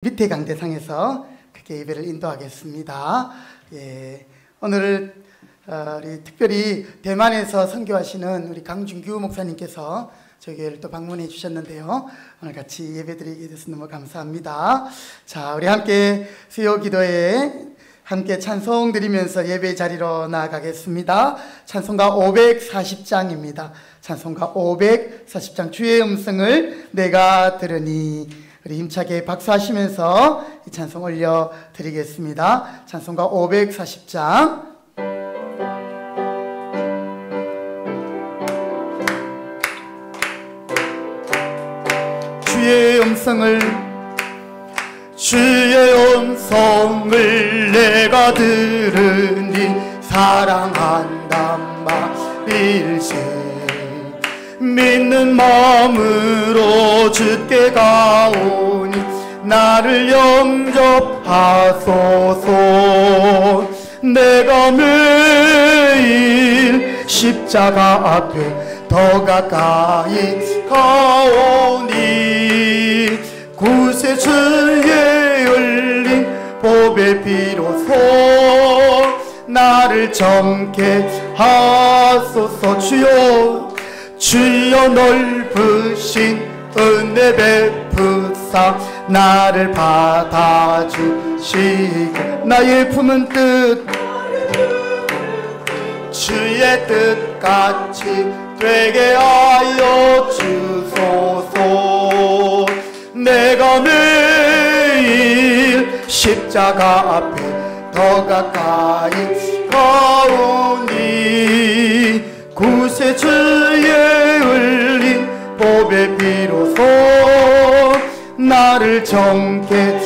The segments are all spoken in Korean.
밑에 강대상에서 그렇게 예배를 인도하겠습니다. 오늘 우리 특별히 대만에서 선교하시는 우리 강준규 목사님께서 저희 교회를 또 방문해 주셨는데요. 오늘 같이 예배드리게 돼서 너무 감사합니다. 자, 우리 함께 수요 기도에 함께 찬송 드리면서 예배 자리로 나아가겠습니다. 찬송가 540장입니다. 찬송가 540장 주의 음성을 내가 들으니. 우리 힘차게 박수하시면서 이 찬송 올려드리겠습니다. 찬송가 540장 주의 음성을 내가 들으니 사랑한단 말일세. 믿는 마음으로 주께 가오니 나를 영접하소서. 내가 매일 십자가 앞에 더 가까이 가오니 구세주의 흘린 보배 비로소 나를 정케 하소서. 주여 넓으신 은혜 베푸사 나를 받아주시고 나의 품은 뜻 주의 뜻같이 되게 하여 주소서. 내가 매일 십자가 앞에 더 가까이 가오니 구세주의 흘린 보배 비로소 나를 정케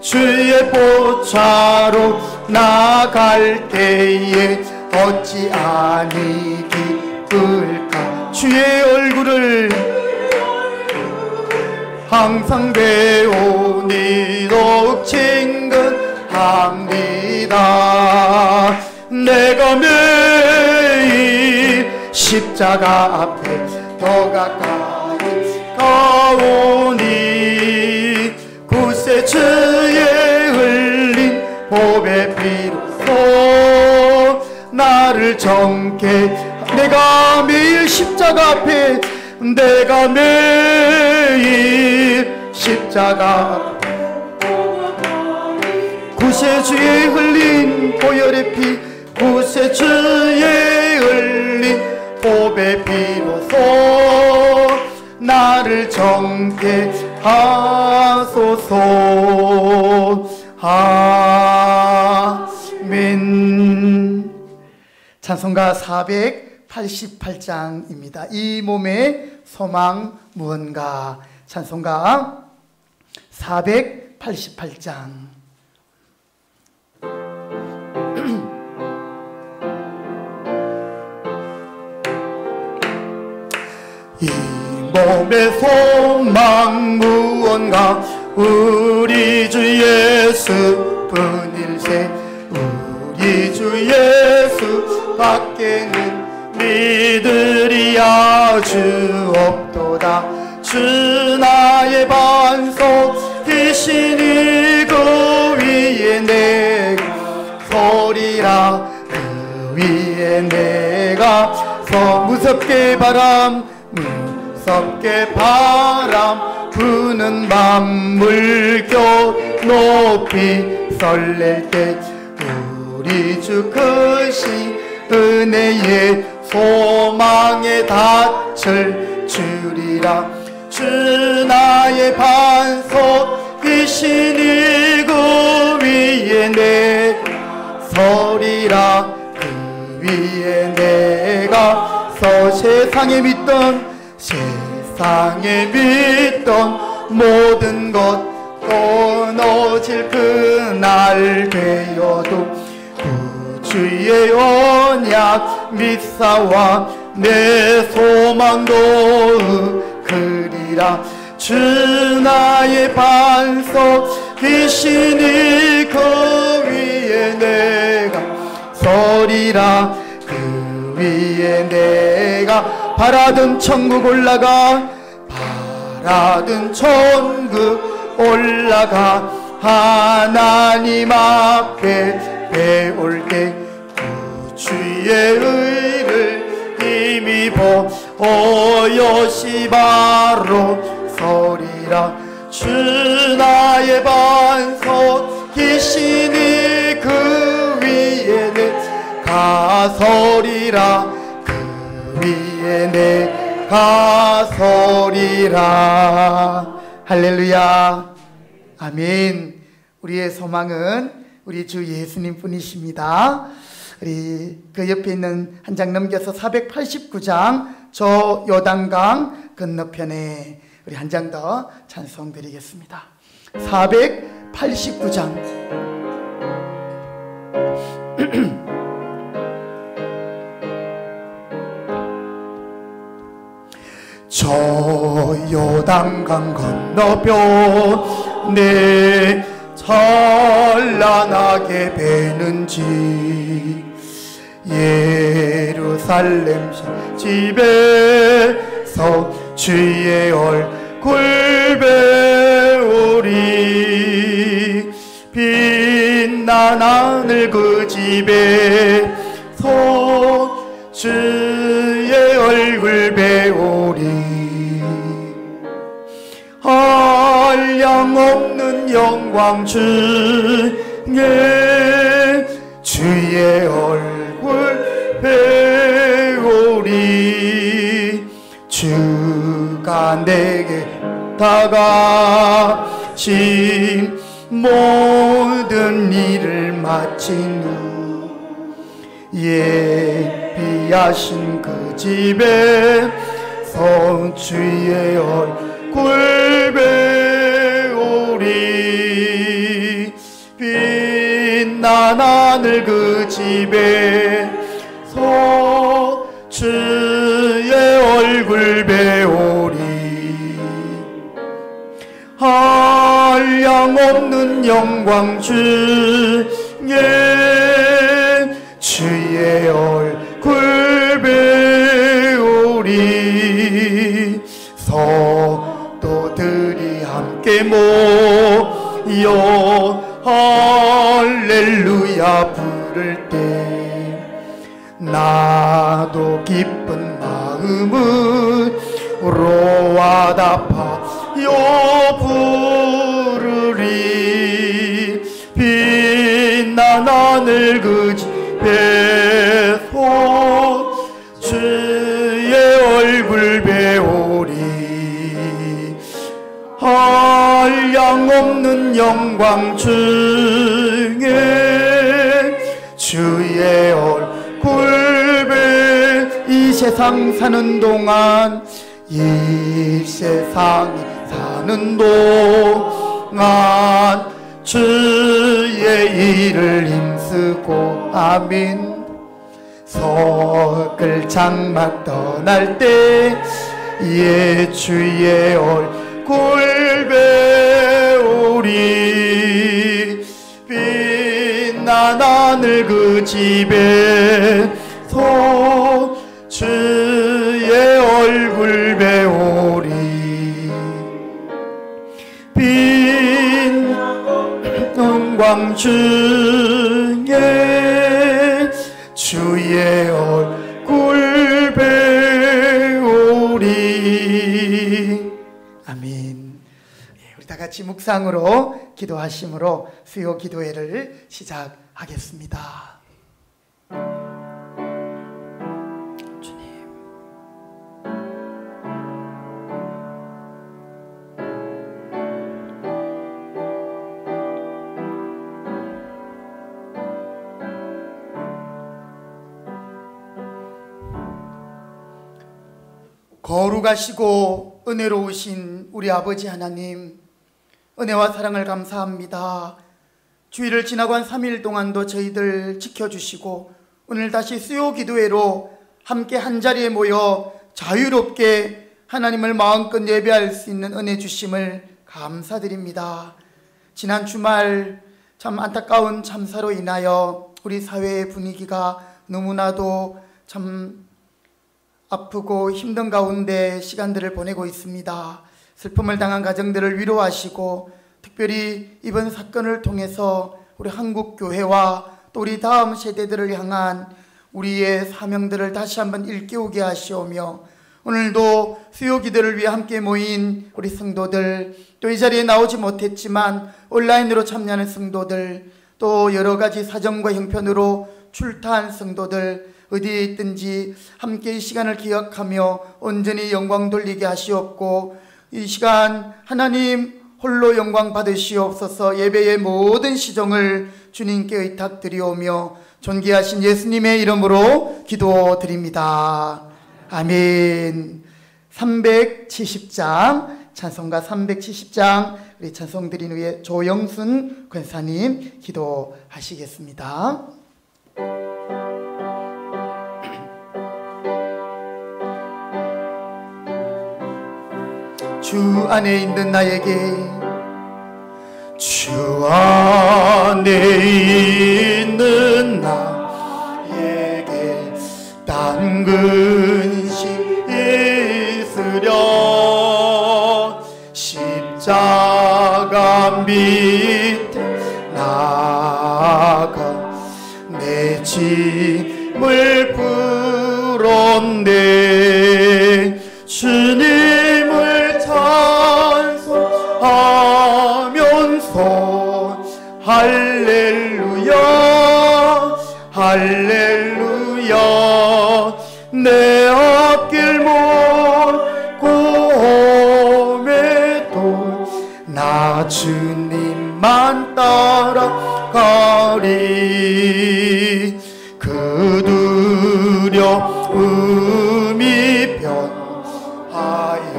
주의 보좌로 나갈 때에 어찌 아니 기쁠까. 주의 얼굴을 항상 배우니 더욱 친근합니다. 내가 매일 십자가 앞에 더 가까이 가오니 구세주의 흘린 보배 비로소 나를 정케. 내가 매일 십자가 앞에 구세주의 흘린 보혈의 피 구세주의 흘린 보배 비로소 나를 정케 하소서. 아멘. 찬송가 488장입니다. 이 몸의 소망 무언가. 찬송가 488장. 이 몸의 소망 무언가 우리 주 예수뿐일세. 우리 주 예수 밖에는 믿으리 아주 없도다. 주 나의 반석이시니 그 위에 내가 서리라. 그 위에 내가 무섭게 바람 부는 만물교 높이 설렐 때 우리 주 크신 은혜의 소망에 닻을 주리라. 주 나의 반석이시니 그 위에 내가 서리라. 그 위에 내가 세상에 믿던 모든 것 끊어질 그날 되어도 주의 언약 믿사와 내 소망도 그리라. 주 나의 반석이시니 그 위에 내가 서리라. 그 위에 내가 바라던 천국 올라가 나라든 천국 올라가 하나님 앞에 배울 때 그 주의 의를 힘입어 오롯이 바로 서리라. 주 나의 반석이시니 그 위에 내가 서리라. 그 위에 내가 서리라. 할렐루야. 아멘. 우리의 소망은 우리 주 예수님 뿐이십니다. 우리 그 옆에 있는 한 장 넘겨서 489장 저 요단강 건너편에 우리 한 장 더 찬송 드리겠습니다. 489장 저 요단강 건너편에 찬란하게 배는지 예루살렘 집에서 주의 얼굴 배우리. 빛난 하늘 그 집에서 주의 얼굴 배우리. 한량 없는 영광 중에 주의 얼굴 배우리. 주가 내게 다가신 모든 일을 마친 후 예비하신 그 집에서 주의 얼굴 배우리. 빛난 하늘 그 집에서 주의 얼굴 배우리. 한량 없는 영광 중에 주의 얼굴 배우리. 성도들이 함께 모여 할렐루야 부를 때 나도 기쁜 마음으로 와답하여 부르리. 빛난 하늘 그 집에서 주의 얼굴 배우리. 한량 없는 영광 중에 주의 얼굴 이 세상 사는 동안 이 세상 사는 동안 주의 일을 힘쓰고 아멘. 석을 장막 떠날 때 예 주의 얼굴 배우리. 빛난 하늘 그 집에서 주의 얼굴 배우리. 빛 영광 중에 주의 얼굴 배우리. 아멘. 우리 다 같이 묵상으로 기도하심으로 수요 기도회를 시작하겠습니다. 거룩하시고 은혜로우신 우리 아버지 하나님, 은혜와 사랑을 감사합니다. 주일을 지나고 한 3일 동안도 저희들 지켜주시고 오늘 다시 수요 기도회로 함께 한자리에 모여 자유롭게 하나님을 마음껏 예배할 수 있는 은혜 주심을 감사드립니다. 지난 주말 참 안타까운 참사로 인하여 우리 사회의 분위기가 너무나도 참 아프고 힘든 가운데 시간들을 보내고 있습니다. 슬픔을 당한 가정들을 위로하시고 특별히 이번 사건을 통해서 우리 한국 교회와 또 우리 다음 세대들을 향한 우리의 사명들을 다시 한번 일깨우게 하시오며 오늘도 수요 기도를 위해 함께 모인 우리 성도들, 또 이 자리에 나오지 못했지만 온라인으로 참여하는 성도들, 또 여러 가지 사정과 형편으로 출타한 성도들 어디에 있든지 함께 이 시간을 기억하며 온전히 영광 돌리게 하시옵고 이 시간 하나님 홀로 영광 받으시옵소서. 예배의 모든 시종을 주님께 의탁드리오며 존귀하신 예수님의 이름으로 기도드립니다. 아멘. 370장 찬송가 370장 우리 찬송 드린 후에 조영순 권사님 기도하시겠습니다. 주 안에 있는 나에게 주 안에 있는 나에게 당근시 있으려 십자가 밑에 나가 내 짐을 풀었네. 주님을 찬송하면서 할렐루야 할렐루야 내 앞길 멀고 험해도 나 주님만 따라가리. 그 두려움이 변하여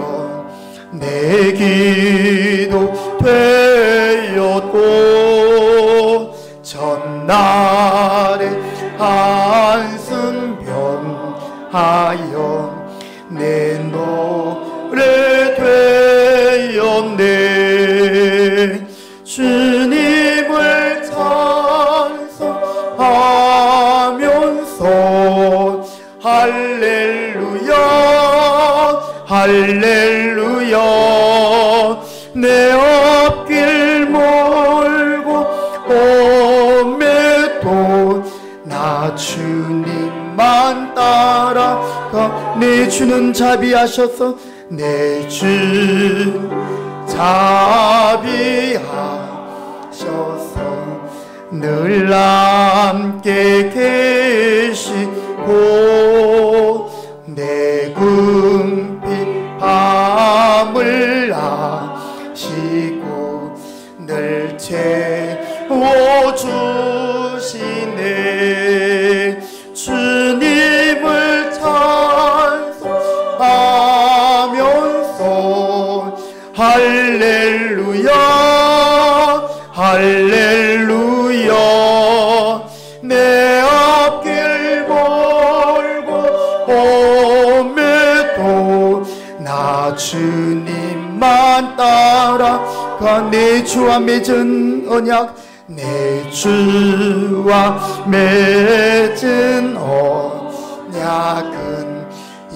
내 기도 되었고 전날에 한숨 변하여 내 노래 되었네. 주님을 찬송하면서 할렐루야 할렐루야 내 앞길 멀고 험해도 나 주님만 따라가. 내 주는 자비하셔서 내 주 자비하셔서 늘 함께 계시고 내 궁핍 밤을 아시고 늘 채워주시네. 주님을 찬송하면서 할렐루야 할렐루야 내 앞길 멀고 험해도 나 주님만 따라가. 내 주와 맺은 언약 내 주와 맺은 언약은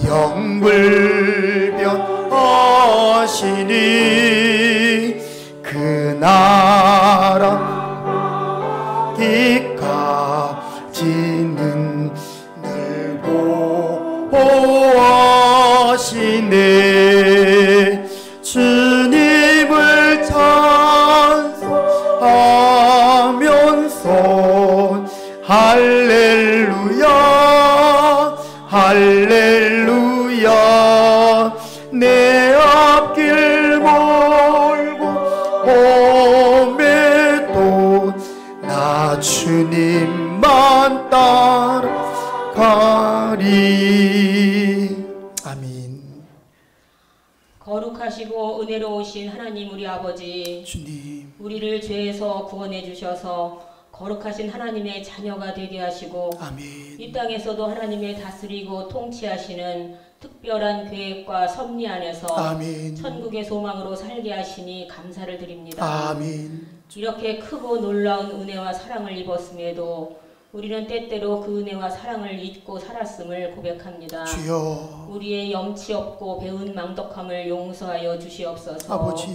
영불변하시니 그 나라 기까지는 늘 보호하시네. 주님을 찬송하면서 할렐루야 할렐루야 내 앞길 멀고 험해도 나 주님만 따라가리. 아멘. 거룩하시고 은혜로우신 하나님 우리 아버지, 주님 우리를 죄에서 구원해 주셔서 거룩하신 하나님의 자녀가 되게 하시고 아멘. 이 땅에서도 하나님의 다스리고 통치하시는 특별한 계획과 섭리 안에서 아멘. 천국의 소망으로 살게 하시니 감사를 드립니다. 아멘. 이렇게 크고 놀라운 은혜와 사랑을 입었음에도 우리는 때때로 그 은혜와 사랑을 잊고 살았음을 고백합니다. 주여 우리의 염치 없고 배운 망덕함을 용서하여 주시옵소서. 아버지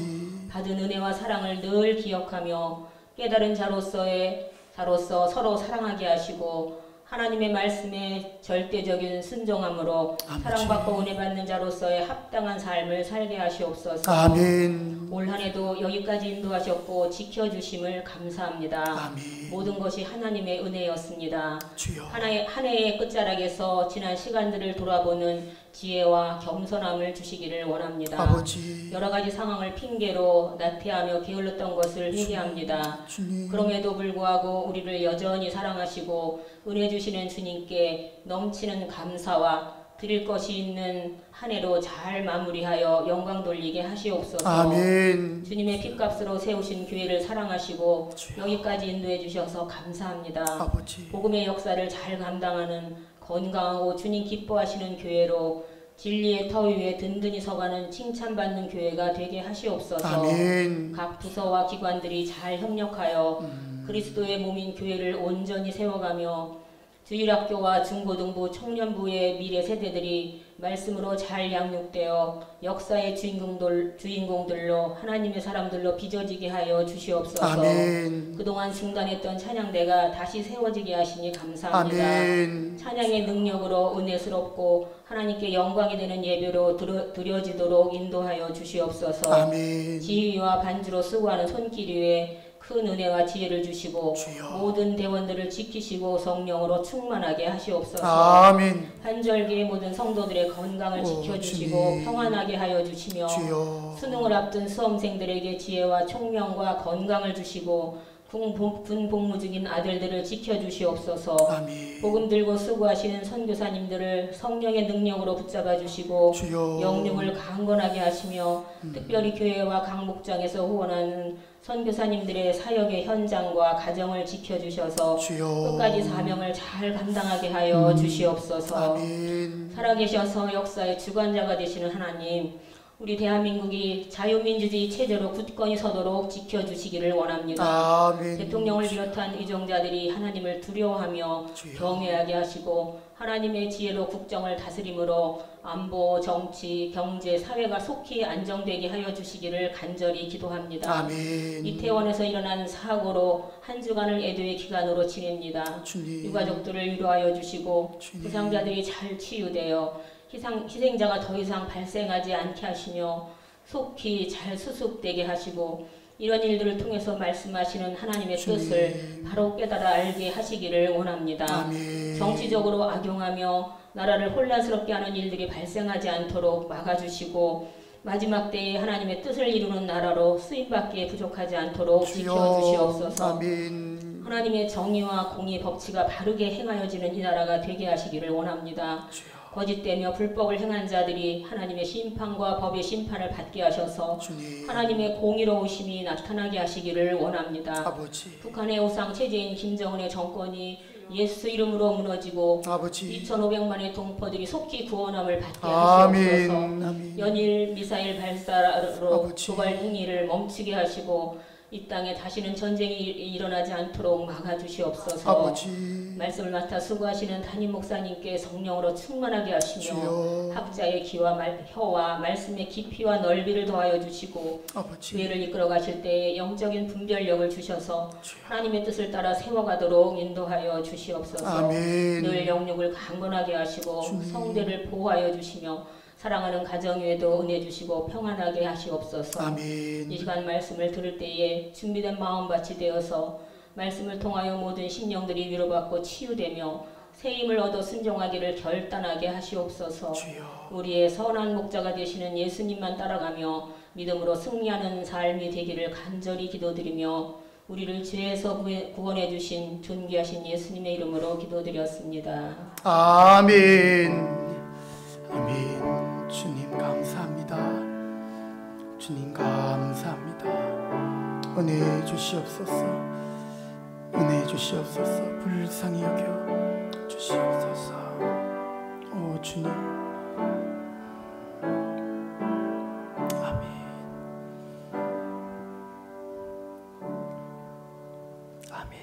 받은 은혜와 사랑을 늘 기억하며 깨달은 자로서 서로 사랑하게 하시고 하나님의 말씀에 절대적인 순종함으로 아버지. 사랑받고 은혜 받는 자로서의 합당한 삶을 살게 하시옵소서. 아멘. 올 한 해도 여기까지 인도하셨고 지켜주심을 감사합니다. 아멘. 모든 것이 하나님의 은혜였습니다. 주여 한 해의 끝자락에서 지난 시간들을 돌아보는 지혜와 겸손함을 주시기를 원합니다. 아버지 여러 가지 상황을 핑계로 나태하며 게을렀던 것을 회개합니다. 주님 그럼에도 불구하고 우리를 여전히 사랑하시고 은혜 주시는 주님께 넘치는 감사와 드릴 것이 있는 한 해로 잘 마무리하여 영광 돌리게 하시옵소서. 아멘. 주님의 핏값으로 세우신 교회를 사랑하시고 주여. 여기까지 인도해 주셔서 감사합니다. 아버지 복음의 역사를 잘 감당하는 건강하고 주님 기뻐하시는 교회로 진리의 터 위에 든든히 서가는 칭찬받는 교회가 되게 하시옵소서. 아멘. 각 부서와 기관들이 잘 협력하여 그리스도의 몸인 교회를 온전히 세워가며 주일학교와 중고등부, 청년부의 미래 세대들이 말씀으로 잘 양육되어 역사의 주인공들로 하나님의 사람들로 빚어지게 하여 주시옵소서. 아멘. 그동안 중단했던 찬양대가 다시 세워지게 하시니 감사합니다. 아멘. 찬양의 능력으로 은혜스럽고 하나님께 영광이 되는 예배로 드려지도록 인도하여 주시옵소서. 아멘. 지휘와 반주로 수고하는 손길 위에 큰 은혜와 지혜를 주시고 주여. 모든 대원들을 지키시고 성령으로 충만하게 하시옵소서. 아멘. 한절기의 모든 성도들의 건강을 지켜주시고 주님. 평안하게 하여 주시며 주여 수능을 앞둔 수험생들에게 지혜와 총명과 건강을 주시고 군 복무 중인 아들들을 지켜주시옵소서. 아멘. 복음 들고 수고하시는 선교사님들을 성령의 능력으로 붙잡아 주시고 주여 영육을 강건하게 하시며 특별히 교회와 각 목장에서 후원하는 선교사님들의 사역의 현장과 가정을 지켜주셔서 주여 끝까지 사명을 잘 감당하게 하여 주시옵소서. 아멘. 살아계셔서 역사의 주관자가 되시는 하나님, 우리 대한민국이 자유민주주의 체제로 굳건히 서도록 지켜주시기를 원합니다. 아멘. 대통령을 비롯한 위정자들이 하나님을 두려워하며 주여. 경외하게 하시고 하나님의 지혜로 국정을 다스림으로 안보, 정치, 경제, 사회가 속히 안정되게 하여 주시기를 간절히 기도합니다. 아멘. 이태원에서 일어난 사고로 한 주간을 애도의 기간으로 지냅니다. 주님 유가족들을 위로하여 주시고 주님. 부상자들이 잘 치유되어 희생자가 더 이상 발생하지 않게 하시며 속히 잘 수습되게 하시고 이런 일들을 통해서 말씀하시는 하나님의 주님. 뜻을 바로 깨달아 알게 하시기를 원합니다. 아멘. 정치적으로 악용하며 나라를 혼란스럽게 하는 일들이 발생하지 않도록 막아주시고 마지막 때에 하나님의 뜻을 이루는 나라로 쓰임받기에 부족하지 않도록 지켜주시옵소서. 아멘. 하나님의 정의와 공의 법치가 바르게 행하여지는 이 나라가 되게 하시기를 원합니다. 주여. 거짓되며 불법을 행한 자들이 하나님의 심판과 법의 심판을 받게 하셔서 주님 하나님의 공의로우심이 나타나게 하시기를 원합니다. 아버지 북한의 우상 체제인 김정은의 정권이 예수 이름으로 무너지고 아버지 2,500만의 동포들이 속히 구원함을 받게 아멘. 하시옵소서. 아멘. 연일 미사일 발사로 아버지. 도발 행위를 멈추게 하시고 이 땅에 다시는 전쟁이 일어나지 않도록 막아주시옵소서. 아버지 말씀을 맡아 수고하시는 담임 목사님께 성령으로 충만하게 하시며 주여. 학자의 귀와 혀와 말씀의 깊이와 넓이를 더하여 주시고 아버지 교회를 이끌어 가실 때에 영적인 분별력을 주셔서 주여. 하나님의 뜻을 따라 세워가도록 인도하여 주시옵소서. 아멘. 늘 영육을 강건하게 하시고 주님. 성대를 보호하여 주시며 사랑하는 가정 위에도 은혜 주시고 평안하게 하시옵소서. 아멘. 이 시간 말씀을 들을 때에 준비된 마음밭이 되어서 말씀을 통하여 모든 심령들이 위로받고 치유되며 새 힘을 얻어 순종하기를 결단하게 하시옵소서. 주여. 우리의 선한 목자가 되시는 예수님만 따라가며 믿음으로 승리하는 삶이 되기를 간절히 기도드리며 우리를 죄에서 구원해 주신 존귀하신 예수님의 이름으로 기도드렸습니다. 아멘. 아멘. 주님 감사합니다. 주님 감사합니다. 은혜 주시옵소서. 은혜 주시옵소서. 불쌍히 여겨 주시옵소서. 오 주님. 아멘. 아멘.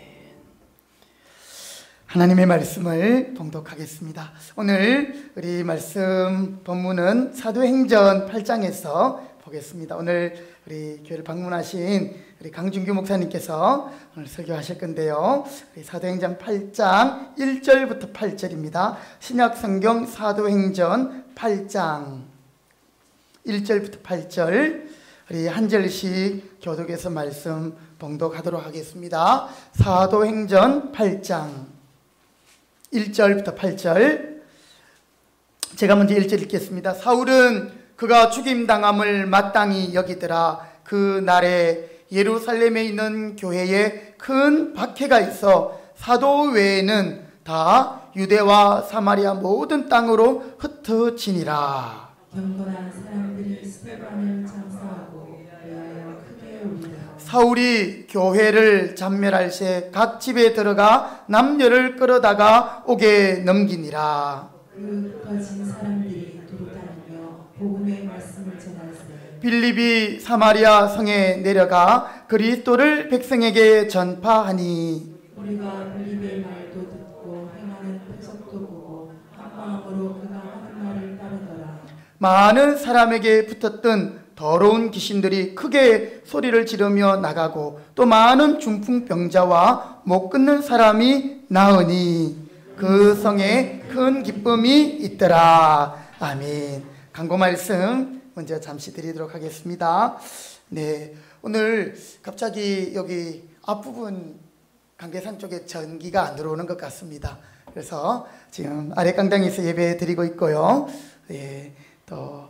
하나님의 말씀을 봉독하겠습니다. 오늘 우리 말씀 본문은 사도행전 8장에서 보겠습니다. 오늘 우리 교회를 방문하신 우리 강준규 목사님께서 오늘 설교하실 건데요. 우리 사도행전 8장 1절부터 8절입니다. 신약성경 사도행전 8장 1절부터 8절 우리 한 절씩 교독해서 말씀 봉독하도록 하겠습니다. 사도행전 8장 1절부터 8절 제가 먼저 1절 읽겠습니다. 사울은 그가 죽임당함을 마땅히 여기더라. 그 날에 예루살렘에 있는 교회에 큰 박해가 있어 사도 외에는 다 유대와 사마리아 모든 땅으로 흩어지니라. 경건한 사람들이 스데반을 장사하고 위하여 크게 울리라. 사울이 교회를 잔멸할 새 각 집에 들어가 남녀를 끌어다가 옥에 넘기니라. 그 흩어진 사람들이 두루 다니며 복음의 말씀을 전할세. 빌립이 사마리아 성에 내려가 그리스도를 백성에게 전파하니 우리가 빌립의 말도 듣고 행하는 표적도 보고 한 마음으로 그가 하는 말을 따르더라. 많은 사람에게 붙었던 더러운 귀신들이 크게 소리를 지르며 나가고 또 많은 중풍병자와 못 끊는 사람이 나으니 그 성에 큰 기쁨이 있더라. 아멘. 강고 말씀 먼저 잠시 드리도록 하겠습니다. 네, 오늘 갑자기 여기 앞부분 강계산 쪽에 전기가 안 들어오는 것 같습니다. 그래서 지금 아래 강당에서 예배 드리고 있고요. 예, 또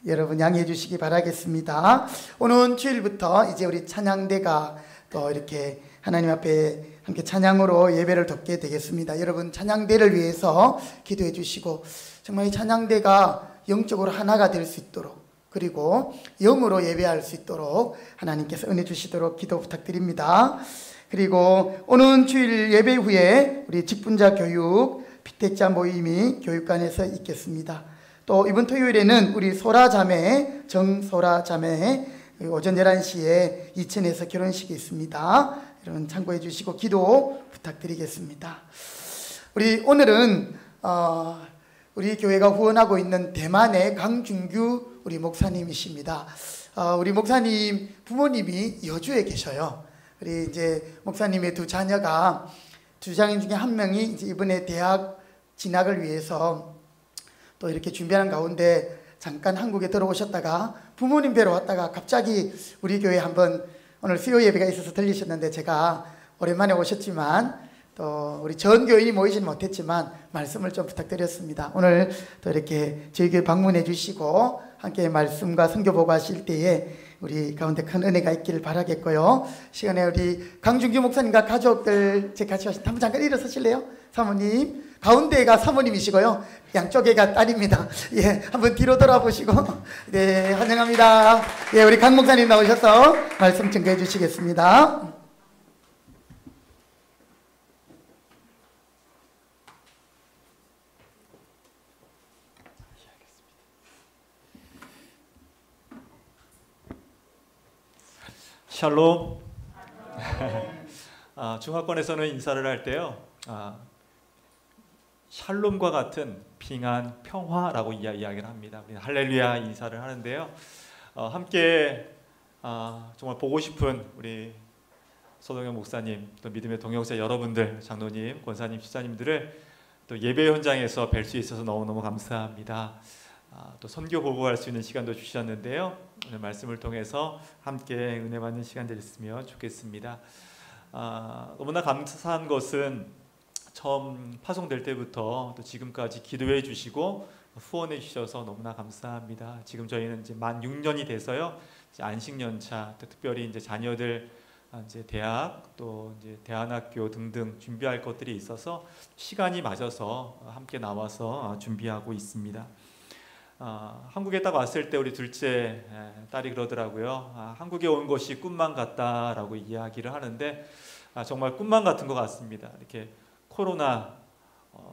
여러분 양해해 주시기 바라겠습니다. 오늘 주일부터 이제 우리 찬양대가 또 이렇게 하나님 앞에 함께 찬양으로 예배를 돕게 되겠습니다. 여러분 찬양대를 위해서 기도해 주시고 정말 이 찬양대가 영적으로 하나가 될 수 있도록 그리고 영으로 예배할 수 있도록 하나님께서 은혜 주시도록 기도 부탁드립니다. 그리고 오늘 주일 예배 후에 우리 직분자 교육 피택자 모임이 교육관에서 있겠습니다. 또 이번 토요일에는 우리 소라자매 정소라자매 오전 11시에 이천에서 결혼식이 있습니다. 여러분 참고해 주시고 기도 부탁드리겠습니다. 우리 오늘은 우리 교회가 후원하고 있는 대만의 강준규 우리 목사님이십니다. 우리 목사님 부모님이 여주에 계셔요. 우리 이제 목사님의 두 자녀가 두 자녀 중에 한 명이 이제 이번에 대학 진학을 위해서 또 이렇게 준비하는 가운데 잠깐 한국에 들어오셨다가 부모님 뵈러 왔다가 갑자기 우리 교회 한번 오늘 수요 예배가 있어서 들리셨는데 제가 오랜만에 오셨지만 또 우리 전 교인이 모이지는 못했지만 말씀을 좀 부탁드렸습니다. 오늘 또 이렇게 저희 교회 방문해 주시고 함께 말씀과 선교 보고 하실 때에 우리 가운데 큰 은혜가 있기를 바라겠고요. 시간에 우리 강준규 목사님과 가족들 제 같이 한번 잠깐 일어서실래요? 사모님 가운데가 사모님이시고요. 양쪽에가 딸입니다. 예, 한번 뒤로 돌아보시고 네, 환영합니다. 예, 우리 강 목사님 나오셔서 말씀 증거해 주시겠습니다. 샬롬. 중화권에서는 인사를 할 때요. 샬롬과 같은平安, 평화라고 이야기를 합니다. 할렐루야 인사를 하는데요. 함께 정말 보고 싶은 우리 서동영 목사님, 또 믿음의 동역자 여러분들, 장로님, 권사님, 집사님들을 또 예배 현장에서 뵐 수 있어서 너무너무 감사합니다. 또 선교 보고할 수 있는 시간도 주셨는데요. 오늘 말씀을 통해서 함께 은혜 받는 시간 됐으면 좋겠습니다. 너무나 감사한 것은 처음 파송될 때부터 또 지금까지 기도해 주시고 후원해 주셔서 너무나 감사합니다. 지금 저희는 이제 만 6년이 돼서요. 이제 안식년차, 또 특별히 이제 자녀들 이제 대학 또 이제 대안학교 등등 준비할 것들이 있어서 시간이 맞아서 함께 나와서 준비하고 있습니다. 한국에 딱 왔을 때 우리 둘째 딸이 그러더라고요. 한국에 온 것이 꿈만 같다라고 이야기를 하는데 정말 꿈만 같은 것 같습니다. 이렇게 코로나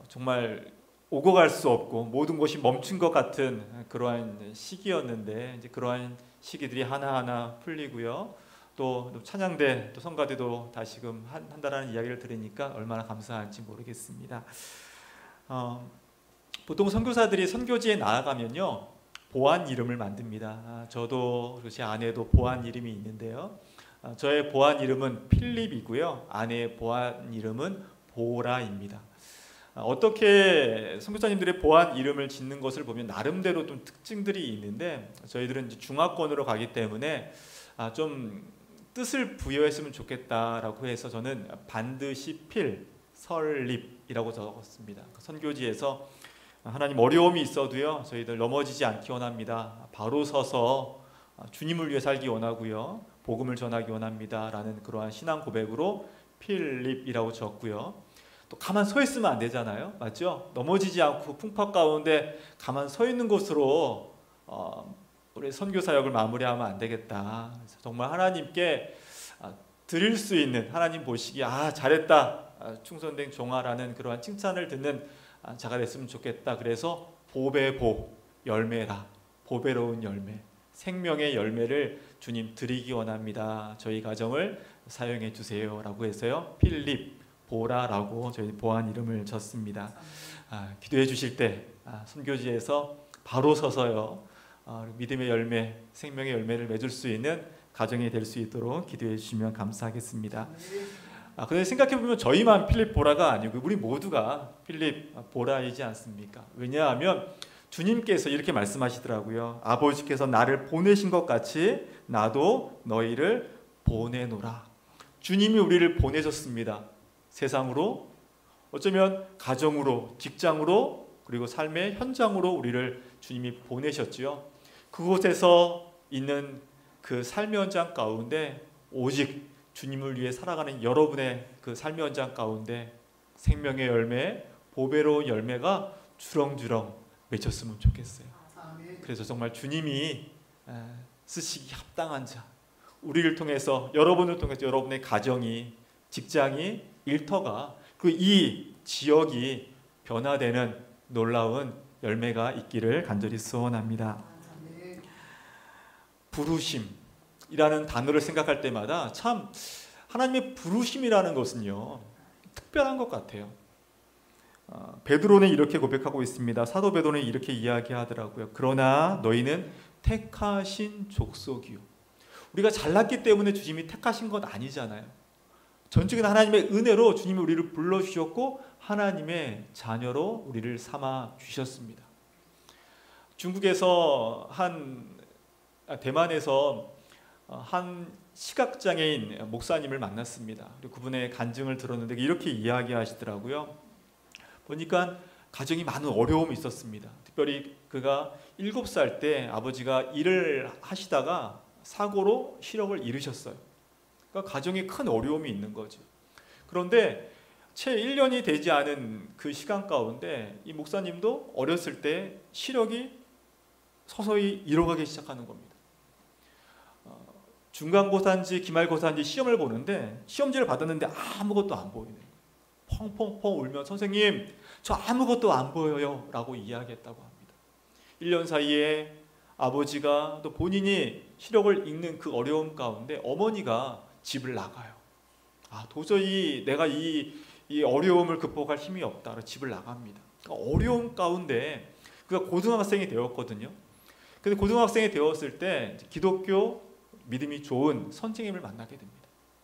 정말 오고 갈 수 없고 모든 것이 멈춘 것 같은 그러한 시기였는데 이제 그러한 시기들이 하나하나 풀리고요. 또 또 찬양대, 또 성가대도 다시금 한다라는 이야기를 들으니까 얼마나 감사한지 모르겠습니다. 보통 선교사들이 선교지에 나아가면요, 보안 이름을 만듭니다. 저도 그리고 제 아내도 보안 이름이 있는데요. 저의 보안 이름은 필립이고요. 아내의 보안 이름은 보라입니다. 어떻게 선교사님들의 보안 이름을 짓는 것을 보면 나름대로 좀 특징들이 있는데, 저희들은 이제 중화권으로 가기 때문에 좀 뜻을 부여했으면 좋겠다라고 해서 저는 반드시 필, 설립이라고 적었습니다. 선교지에서 하나님 어려움이 있어도요, 저희들 넘어지지 않기 원합니다. 바로 서서 주님을 위해 살기 원하고요, 복음을 전하기 원합니다 라는 그러한 신앙 고백으로 필립이라고 적고요. 또 가만 서 있으면 안 되잖아요, 맞죠? 넘어지지 않고 풍파 가운데 가만 서 있는 곳으로 우리 선교 사역을 마무리하면 안 되겠다. 그래서 정말 하나님께 드릴 수 있는, 하나님 보시기에 잘했다, 충성된 종아라는 그러한 칭찬을 듣는 자가 됐으면 좋겠다. 그래서 보배 보 열매라, 보배로운 열매, 생명의 열매를 주님 드리기 원합니다. 저희 가정을 사용해 주세요라고 해서요, 필립 보라라고 저희 보안 이름을 졌습니다. 기도해 주실 때 선교지에서 바로 서서요, 믿음의 열매, 생명의 열매를 맺을 수 있는 가정이 될 수 있도록 기도해 주시면 감사하겠습니다. 그런데 생각해보면 저희만 필립 보라가 아니고 우리 모두가 필립 보라이지 않습니까? 왜냐하면 주님께서 이렇게 말씀하시더라고요. 아버지께서 나를 보내신 것 같이 나도 너희를 보내노라. 주님이 우리를 보내셨습니다. 세상으로, 어쩌면 가정으로, 직장으로, 그리고 삶의 현장으로 우리를 주님이 보내셨지요. 그곳에서 있는 그 삶의 현장 가운데 오직 주님을 위해 살아가는 여러분의 그 삶의 현장 가운데 생명의 열매, 보배로운 열매가 주렁주렁 맺혔으면 좋겠어요. 그래서 정말 주님이 쓰시기 합당한 자, 우리를 통해서, 여러분을 통해서 여러분의 가정이, 직장이, 일터가, 그리고 이 지역이 변화되는 놀라운 열매가 있기를 간절히 소원합니다. 부르심이라는 단어를 생각할 때마다 참 하나님의 부르심이라는 것은요, 특별한 것 같아요. 베드로는 이렇게 고백하고 있습니다. 사도 베드로는 이렇게 이야기하더라고요. 그러나 너희는 택하신 족속이요. 우리가 잘났기 때문에 주님이 택하신 건 아니잖아요. 전적인 하나님의 은혜로 주님이 우리를 불러주셨고 하나님의 자녀로 우리를 삼아 주셨습니다. 중국에서 대만에서 한 시각장애인 목사님을 만났습니다. 그리고 그분의 간증을 들었는데 이렇게 이야기하시더라고요. 보니까 가정이 많은 어려움이 있었습니다. 특별히 그가 7살 때 아버지가 일을 하시다가 사고로 시력을 잃으셨어요. 그러니까 가정에 큰 어려움이 있는 거죠. 그런데 채 1년이 되지 않은 그 시간 가운데 이 목사님도 어렸을 때 시력이 서서히 잃어가기 시작하는 겁니다. 중간고사인지 기말고사인지 시험을 보는데 시험지를 받았는데 아무것도 안 보이는 거예요. 펑펑펑 울면 선생님 저 아무것도 안 보여요 라고 이야기했다고 합니다. 1년 사이에 아버지가 또 본인이 시력을 잃는 그 어려움 가운데 어머니가 집을 나가요. 도저히 내가 이 어려움을 극복할 힘이 없다. 집을 나갑니다. 그러니까 어려움 가운데 그가 고등학생이 되었거든요. 근데 고등학생이 되었을 때 기독교 믿음이 좋은 선생님을 만나게 됩니다.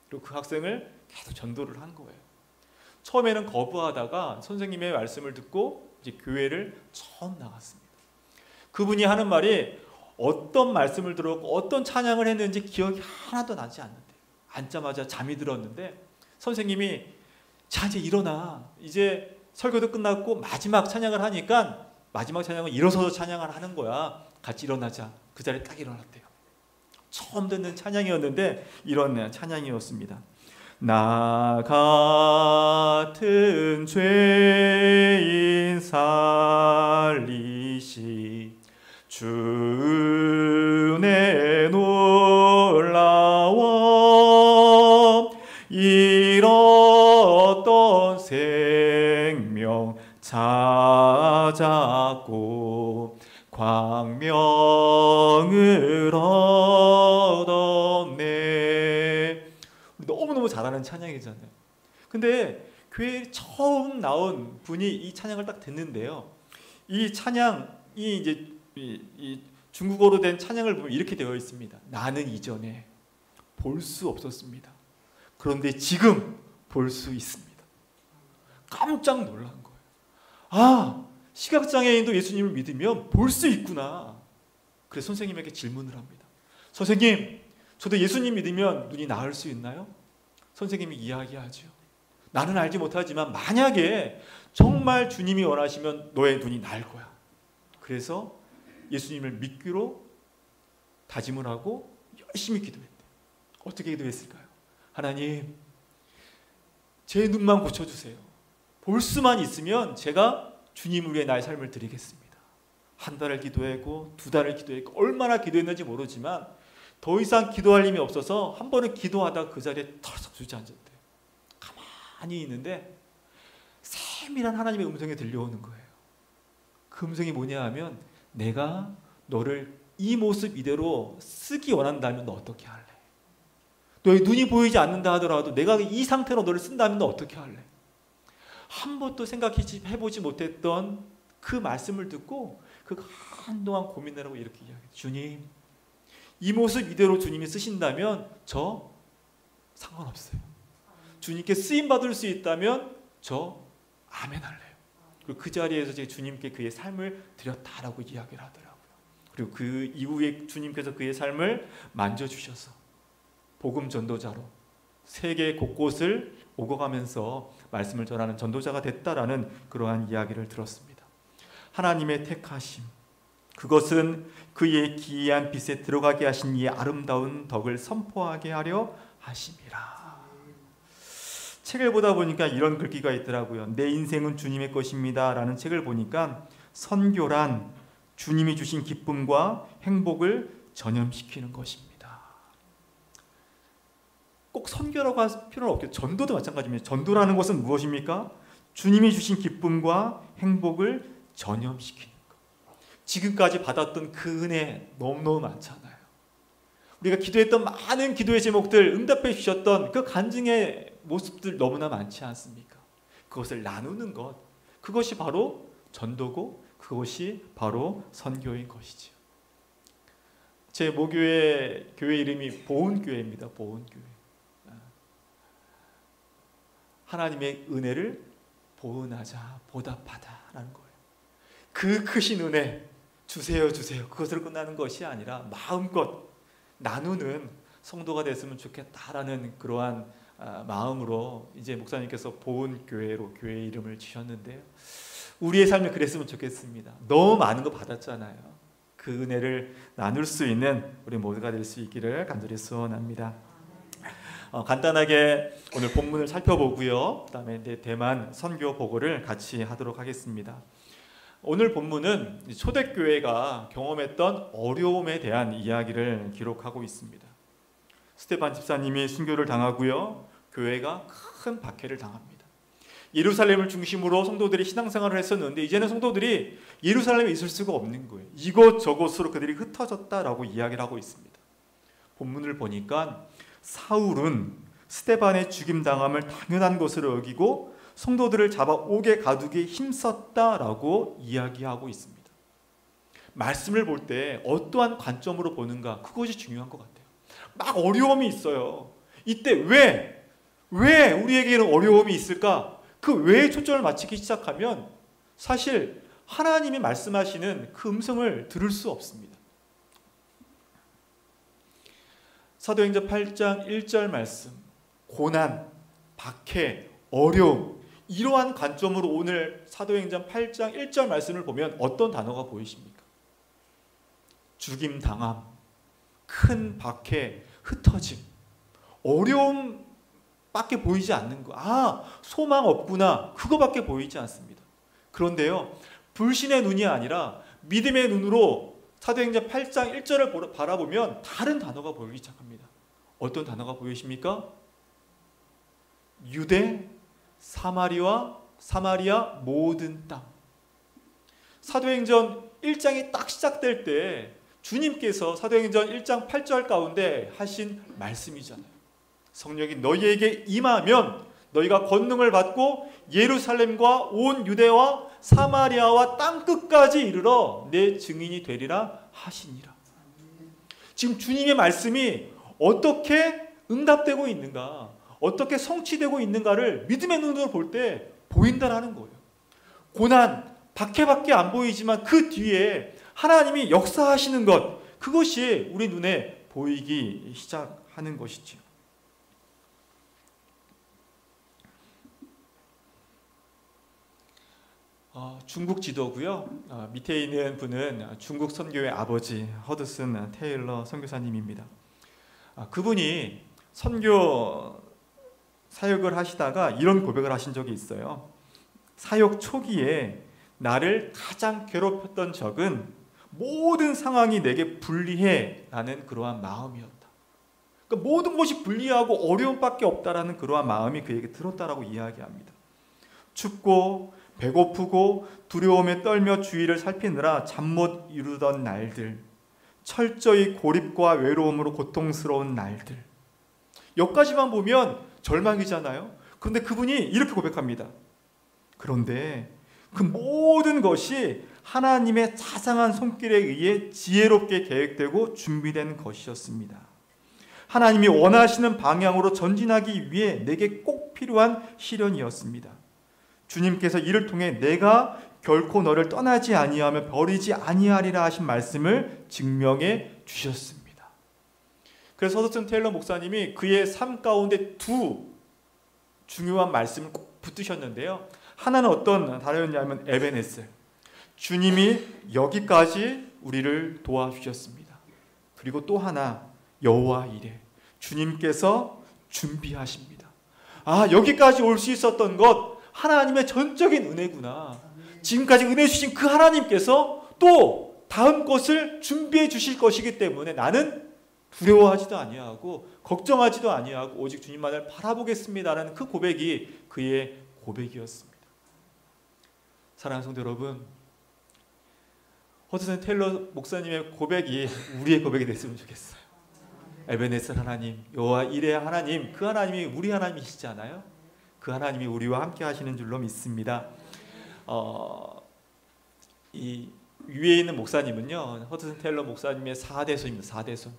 그리고 그 학생을 계속 전도를 한 거예요. 처음에는 거부하다가 선생님의 말씀을 듣고 이제 교회를 처음 나갔습니다. 그분이 하는 말이 어떤 말씀을 들었고 어떤 찬양을 했는지 기억이 하나도 나지 않는데 앉자마자 잠이 들었는데 선생님이 자 이제 일어나, 이제 설교도 끝났고 마지막 찬양을 하니까 마지막 찬양은 일어서서 찬양을 하는 거야, 같이 일어나자. 그 자리에 딱 일어났대요. 처음 듣는 찬양이었는데 이런 찬양이었습니다. 나 같은 죄인 살리시 주의 놀라워 잃었던 생명 찾았고 광명을 얻었네. 없네. 너무너무 잘하는 찬양이잖아요. 근데 교회에 처음 나온 분이 이 찬양을 딱 듣는데요. 이 찬양이 이제 이 중국어로 된 찬양을 보면 이렇게 되어 있습니다. 나는 이전에 볼 수 없었습니다. 그런데 지금 볼 수 있습니다. 깜짝 놀란 거예요. 아, 시각장애인도 예수님을 믿으면 볼 수 있구나. 그래서 선생님에게 질문을 합니다. 선생님, 저도 예수님 믿으면 눈이 나을 수 있나요? 선생님이 이야기하죠. 나는 알지 못하지만 만약에 정말 주님이 원하시면 너의 눈이 나을 거야. 그래서 예수님을 믿기로 다짐을 하고 열심히 기도했대요. 어떻게 기도했을까요? 하나님, 제 눈만 고쳐주세요. 볼 수만 있으면 제가 주님을 위해 나의 삶을 드리겠습니다. 한 달을 기도했고 2달을 기도했고 얼마나 기도했는지 모르지만 더 이상 기도할 힘이 없어서 한 번은 기도하다가 그 자리에 털썩 주저앉았대요. 가만히 있는데 세밀한 하나님의 음성이 들려오는 거예요. 그 음성이 뭐냐 하면 내가 너를 이 모습 이대로 쓰기 원한다면 너 어떻게 할래? 너의 눈이 보이지 않는다 하더라도 내가 이 상태로 너를 쓴다면 너 어떻게 할래? 한 번도 생각해보지 못했던 그 말씀을 듣고 그 한동안 고민을 하고 이렇게 이야기해요. 주님, 이 모습 이대로 주님이 쓰신다면 저 상관없어요. 주님께 쓰임받을 수 있다면 저 아멘 할래요. 그리고 그 자리에서 제가 주님께 그의 삶을 드렸다라고 이야기를 하더라고요. 그리고 그 이후에 주님께서 그의 삶을 만져주셔서 복음 전도자로 세계 곳곳을 오고 가면서 말씀을 전하는 전도자가 됐다라는 그러한 이야기를 들었습니다. 하나님의 택하심, 그것은 그의 기이한 빛에 들어가게 하신 이의 아름다운 덕을 선포하게 하려 하심이라. 책을 보다 보니까 이런 글귀가 있더라고요. 내 인생은 주님의 것입니다 라는 책을 보니까 선교란 주님이 주신 기쁨과 행복을 전염시키는 것입니다. 꼭 선교라고 할 필요는 없겠죠. 전도도 마찬가지입니다. 전도라는 것은 무엇입니까? 주님이 주신 기쁨과 행복을 전염시키는 것. 지금까지 받았던 그 은혜 너무너무 많잖아요. 우리가 기도했던 많은 기도의 제목들, 응답해 주셨던 그 간증의 모습들 너무나 많지 않습니까? 그것을 나누는 것, 그것이 바로 전도고 그것이 바로 선교인 것이죠. 제 모교회 교회 이름이 보은교회입니다. 보은교회. 하나님의 은혜를 보은하자, 보답하다라는 거예요. 그 크신 은혜 주세요, 주세요. 그것으로 끝나는 것이 아니라 마음껏 나누는 성도가 됐으면 좋겠다라는 그러한 마음으로 이제 목사님께서 보은교회로 교회 이름을 지셨는데요. 우리의 삶이 그랬으면 좋겠습니다. 너무 많은 거 받았잖아요. 그 은혜를 나눌 수 있는 우리 모두가 될 수 있기를 간절히 소원합니다. 간단하게 오늘 본문을 살펴보고요. 그다음에 이제 대만 선교 보고를 같이 하도록 하겠습니다. 오늘 본문은 초대교회가 경험했던 어려움에 대한 이야기를 기록하고 있습니다. 스테반 집사님이 순교를 당하고요. 교회가 큰 박해를 당합니다. 예루살렘을 중심으로 성도들이 신앙생활을 했었는데 이제는 성도들이 예루살렘에 있을 수가 없는 거예요. 이곳저곳으로 그들이 흩어졌다라고 이야기를 하고 있습니다. 본문을 보니까 사울은 스데반의 죽임당함을 당연한 것으로 여기고 성도들을 잡아 옥에 가두기에 힘썼다라고 이야기하고 있습니다. 말씀을 볼 때 어떠한 관점으로 보는가, 그것이 중요한 것 같아요. 막 어려움이 있어요. 이때 왜 우리에게는 어려움이 있을까? 그 왜에 초점을 맞추기 시작하면 사실 하나님이 말씀하시는 그 음성을 들을 수 없습니다. 사도행전 8장 1절 말씀, 고난, 박해, 어려움, 이러한 관점으로 오늘 사도행전 8장 1절 말씀을 보면 어떤 단어가 보이십니까? 죽임 당함, 큰 박해, 흩어짐, 어려움밖에 보이지 않는 거. 아, 소망 없구나. 그거밖에 보이지 않습니다. 그런데요, 불신의 눈이 아니라 믿음의 눈으로 사도행전 8장 1절을 바라보면 다른 단어가 보이기 시작합니다. 어떤 단어가 보이십니까? 유대, 사마리아 모든 땅. 사도행전 1장이 딱 시작될 때 주님께서 사도행전 1장 8절 가운데 하신 말씀이잖아요. 성령이 너희에게 임하면 너희가 권능을 받고 예루살렘과 온 유대와 사마리아와 땅끝까지 이르러 내 증인이 되리라 하시니라. 지금 주님의 말씀이 어떻게 응답되고 있는가, 어떻게 성취되고 있는가를 믿음의 눈으로 볼 때 보인다라는 거예요. 고난, 박해밖에 안 보이지만 그 뒤에 하나님이 역사하시는 것, 그것이 우리 눈에 보이기 시작하는 것이죠. 중국 지도고요. 밑에 있는 분은 중국 선교의 아버지 허드슨 테일러 선교사님입니다. 그분이 선교 사역을 하시다가 이런 고백을 하신 적이 있어요. 사역 초기에 나를 가장 괴롭혔던 적은 모든 상황이 내게 불리해 라는 그러한 마음이었다. 그러니까 모든 것이 불리하고 어려움밖에 없다라는 그러한 마음이 그에게 들었다라고 이야기합니다. 춥고 배고프고 두려움에 떨며 주위를 살피느라 잠 못 이루던 날들, 철저히 고립과 외로움으로 고통스러운 날들, 여기까지만 보면 절망이잖아요. 그런데 그분이 이렇게 고백합니다. 그런데 그 모든 것이 하나님의 자상한 손길에 의해 지혜롭게 계획되고 준비된 것이었습니다. 하나님이 원하시는 방향으로 전진하기 위해 내게 꼭 필요한 시련이었습니다. 주님께서 이를 통해 내가 결코 너를 떠나지 아니하며 버리지 아니하리라 하신 말씀을 증명해 주셨습니다. 그래서 허드슨 테일러 목사님이 그의 삶 가운데 두 중요한 말씀을 꼭 붙드셨는데요. 하나는 어떤 단어였냐면 에베네셀, 주님이 여기까지 우리를 도와주셨습니다. 그리고 또 하나 여호와 이레, 주님께서 준비하십니다. 여기까지 올 수 있었던 것 하나님의 전적인 은혜구나. 지금까지 은혜 주신 그 하나님께서 또 다음 것을 준비해 주실 것이기 때문에 나는 두려워하지도 아니하고 걱정하지도 아니하고 오직 주님만을 바라보겠습니다라는 그 고백이 그의 고백이었습니다. 사랑하는 성도 여러분, 허드슨 테일러 목사님의 고백이 우리의 고백이 됐으면 좋겠어요. 에베네셀 하나님, 여호와 이레 하나님, 그 하나님이 우리 하나님이시잖아요. 그 하나님이 우리와 함께 하시는 줄로 믿습니다. 이 위에 있는 목사님은요, 허드슨 테일러 목사님의 4대손입니다. 4대손.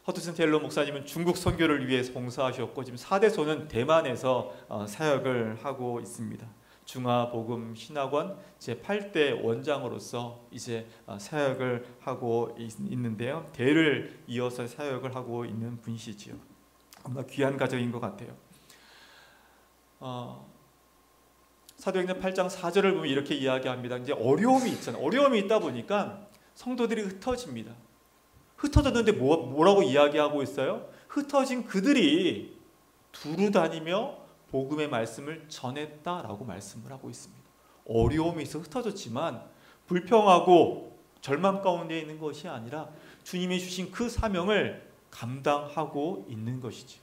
허드슨 테일러 목사님은 중국 선교를 위해서 봉사하셨고 지금 4대손은 대만에서 사역을 하고 있습니다. 중화복음 신학원 제8대 원장으로서 이제 사역을 하고 있는데요. 대를 이어서 사역을 하고 있는 분이시지요. 너무나 귀한 가정인 것 같아요. 사도행전 8장 4절을 보면 이렇게 이야기합니다. 이제 어려움이 있잖아요. 어려움이 있다 보니까 성도들이 흩어집니다. 흩어졌는데 뭐라고 이야기하고 있어요? 흩어진 그들이 두루 다니며 복음의 말씀을 전했다라고 말씀을 하고 있습니다. 어려움이 있어 흩어졌지만 불평하고 절망 가운데 있는 것이 아니라 주님이 주신 그 사명을 감당하고 있는 것이죠.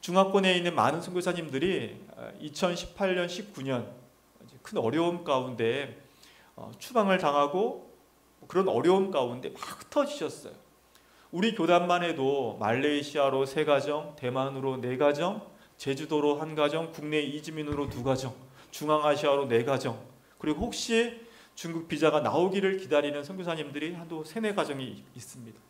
중화권에 있는 많은 선교사님들이 2018년, 19년 큰 어려움 가운데 추방을 당하고 그런 어려움 가운데 막 흩어지셨어요. 우리 교단만 해도 말레이시아로 3가정, 대만으로 4가정, 제주도로 1가정, 국내 이주민으로 2가정, 중앙아시아로 4가정, 그리고 혹시 중국 비자가 나오기를 기다리는 선교사님들이 한도 3-4가정이 있습니다.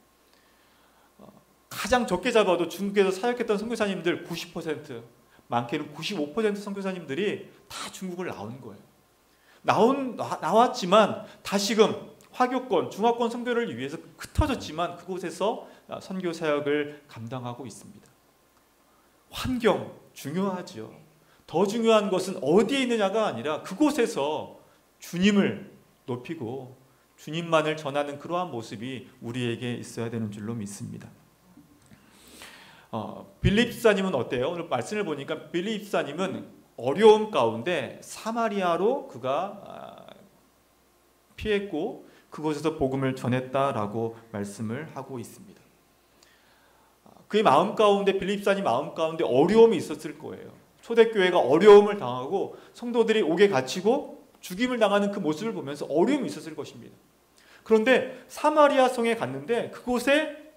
가장 적게 잡아도 중국에서 사역했던 선교사님들 90%, 많게는 95% 선교사님들이 다 중국을 나온 거예요. 나왔지만 다시금 화교권, 중화권 선교를 위해서 흩어졌지만 그곳에서 선교 사역을 감당하고 있습니다. 환경 중요하죠. 더 중요한 것은 어디에 있느냐가 아니라 그곳에서 주님을 높이고 주님만을 전하는 그러한 모습이 우리에게 있어야 되는 줄로 믿습니다. 빌립 집사님은 어때요? 오늘 말씀을 보니까 빌립 집사님은 어려움 가운데 사마리아로 그가 피했고 그곳에서 복음을 전했다라고 말씀을 하고 있습니다. 그의 마음 가운데, 빌립 집사님 마음 가운데 어려움이 있었을 거예요. 초대교회가 어려움을 당하고 성도들이 옥에 갇히고 죽임을 당하는 그 모습을 보면서 어려움이 있었을 것입니다. 그런데 사마리아 성에 갔는데 그곳에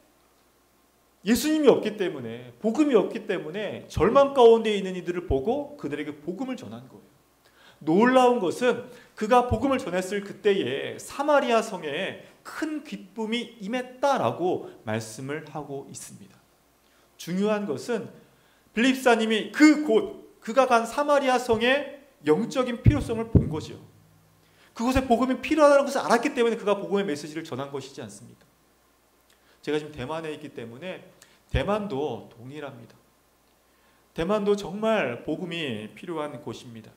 예수님이 없기 때문에, 복음이 없기 때문에 절망 가운데 있는 이들을 보고 그들에게 복음을 전한 거예요. 놀라운 것은 그가 복음을 전했을 그때에 사마리아 성에 큰 기쁨이 임했다라고 말씀을 하고 있습니다. 중요한 것은 빌립사님이 그가 간 사마리아 성의 영적인 필요성을 본 거죠. 그곳에 복음이 필요하다는 것을 알았기 때문에 그가 복음의 메시지를 전한 것이지 않습니까? 제가 지금 대만에 있기 때문에 대만도 동일합니다. 대만도 정말 복음이 필요한 곳입니다.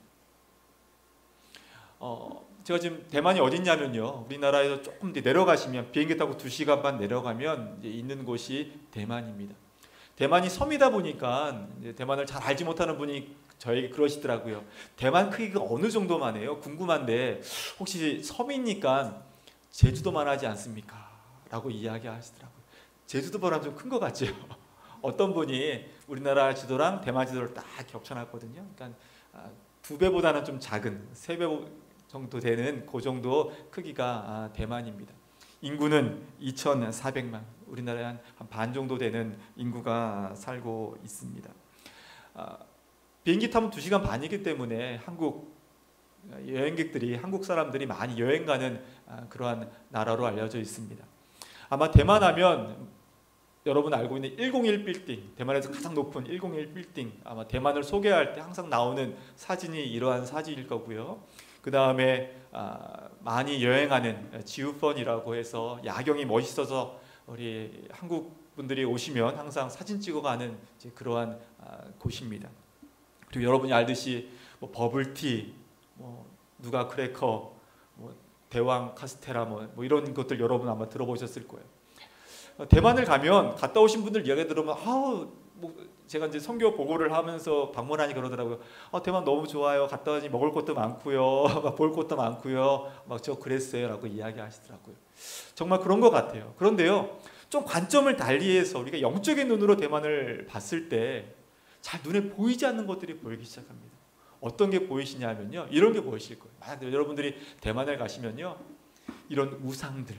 제가 지금 대만이 어딨냐면요, 우리나라에서 조금 내려가시면 비행기 타고 2시간 반 내려가면 이제 있는 곳이 대만입니다. 대만이 섬이다 보니까 이제 대만을 잘 알지 못하는 분이 저에게 그러시더라고요. 대만 크기가 어느 정도만 해요? 궁금한데 혹시 섬이니까 제주도만 하지 않습니까? 라고 이야기하시더라고요. 제주도보다 좀 큰 것 같죠? 어떤 분이 우리나라 지도랑 대만 지도를 딱 겹쳐놨거든요. 그러니까 2배보다는 좀 작은 3배 정도 되는 그 정도 크기가 대만입니다. 인구는 2,400만, 우리나라에 한 반 정도 되는 인구가 살고 있습니다. 비행기 타면 2시간 반이기 때문에 한국 여행객들이, 한국 사람들이 많이 여행 가는 그러한 나라로 알려져 있습니다. 아마 대만 하면 여러분 알고 있는 101 빌딩, 대만에서 가장 높은 101 빌딩, 아마 대만을 소개할 때 항상 나오는 사진이 이러한 사진일 거고요. 그 다음에 많이 여행하는 지우펀이라고 해서 야경이 멋있어서 우리 한국 분들이 오시면 항상 사진 찍어가는 그러한 곳입니다. 그리고 여러분이 알듯이 뭐 버블티, 뭐 누가 크래커, 뭐 대왕 카스테라, 뭐 이런 것들 여러분 아마 들어보셨을 거예요. 대만을 가면 갔다 오신 분들 이야기 들으면 제가 이제 선교 보고를 하면서 방문하니 그러더라고요. 대만 너무 좋아요. 갔다 오니 먹을 것도 많고요. 막 볼 것도 많고요. 막 저 그랬어요라고 이야기하시더라고요. 정말 그런 것 같아요. 그런데요, 좀 관점을 달리해서 우리가 영적인 눈으로 대만을 봤을 때 잘 눈에 보이지 않는 것들이 보이기 시작합니다. 어떤 게 보이시냐면요, 이런 게 보이실 거예요. 만약 여러분들이 대만을 가시면요, 이런 우상들,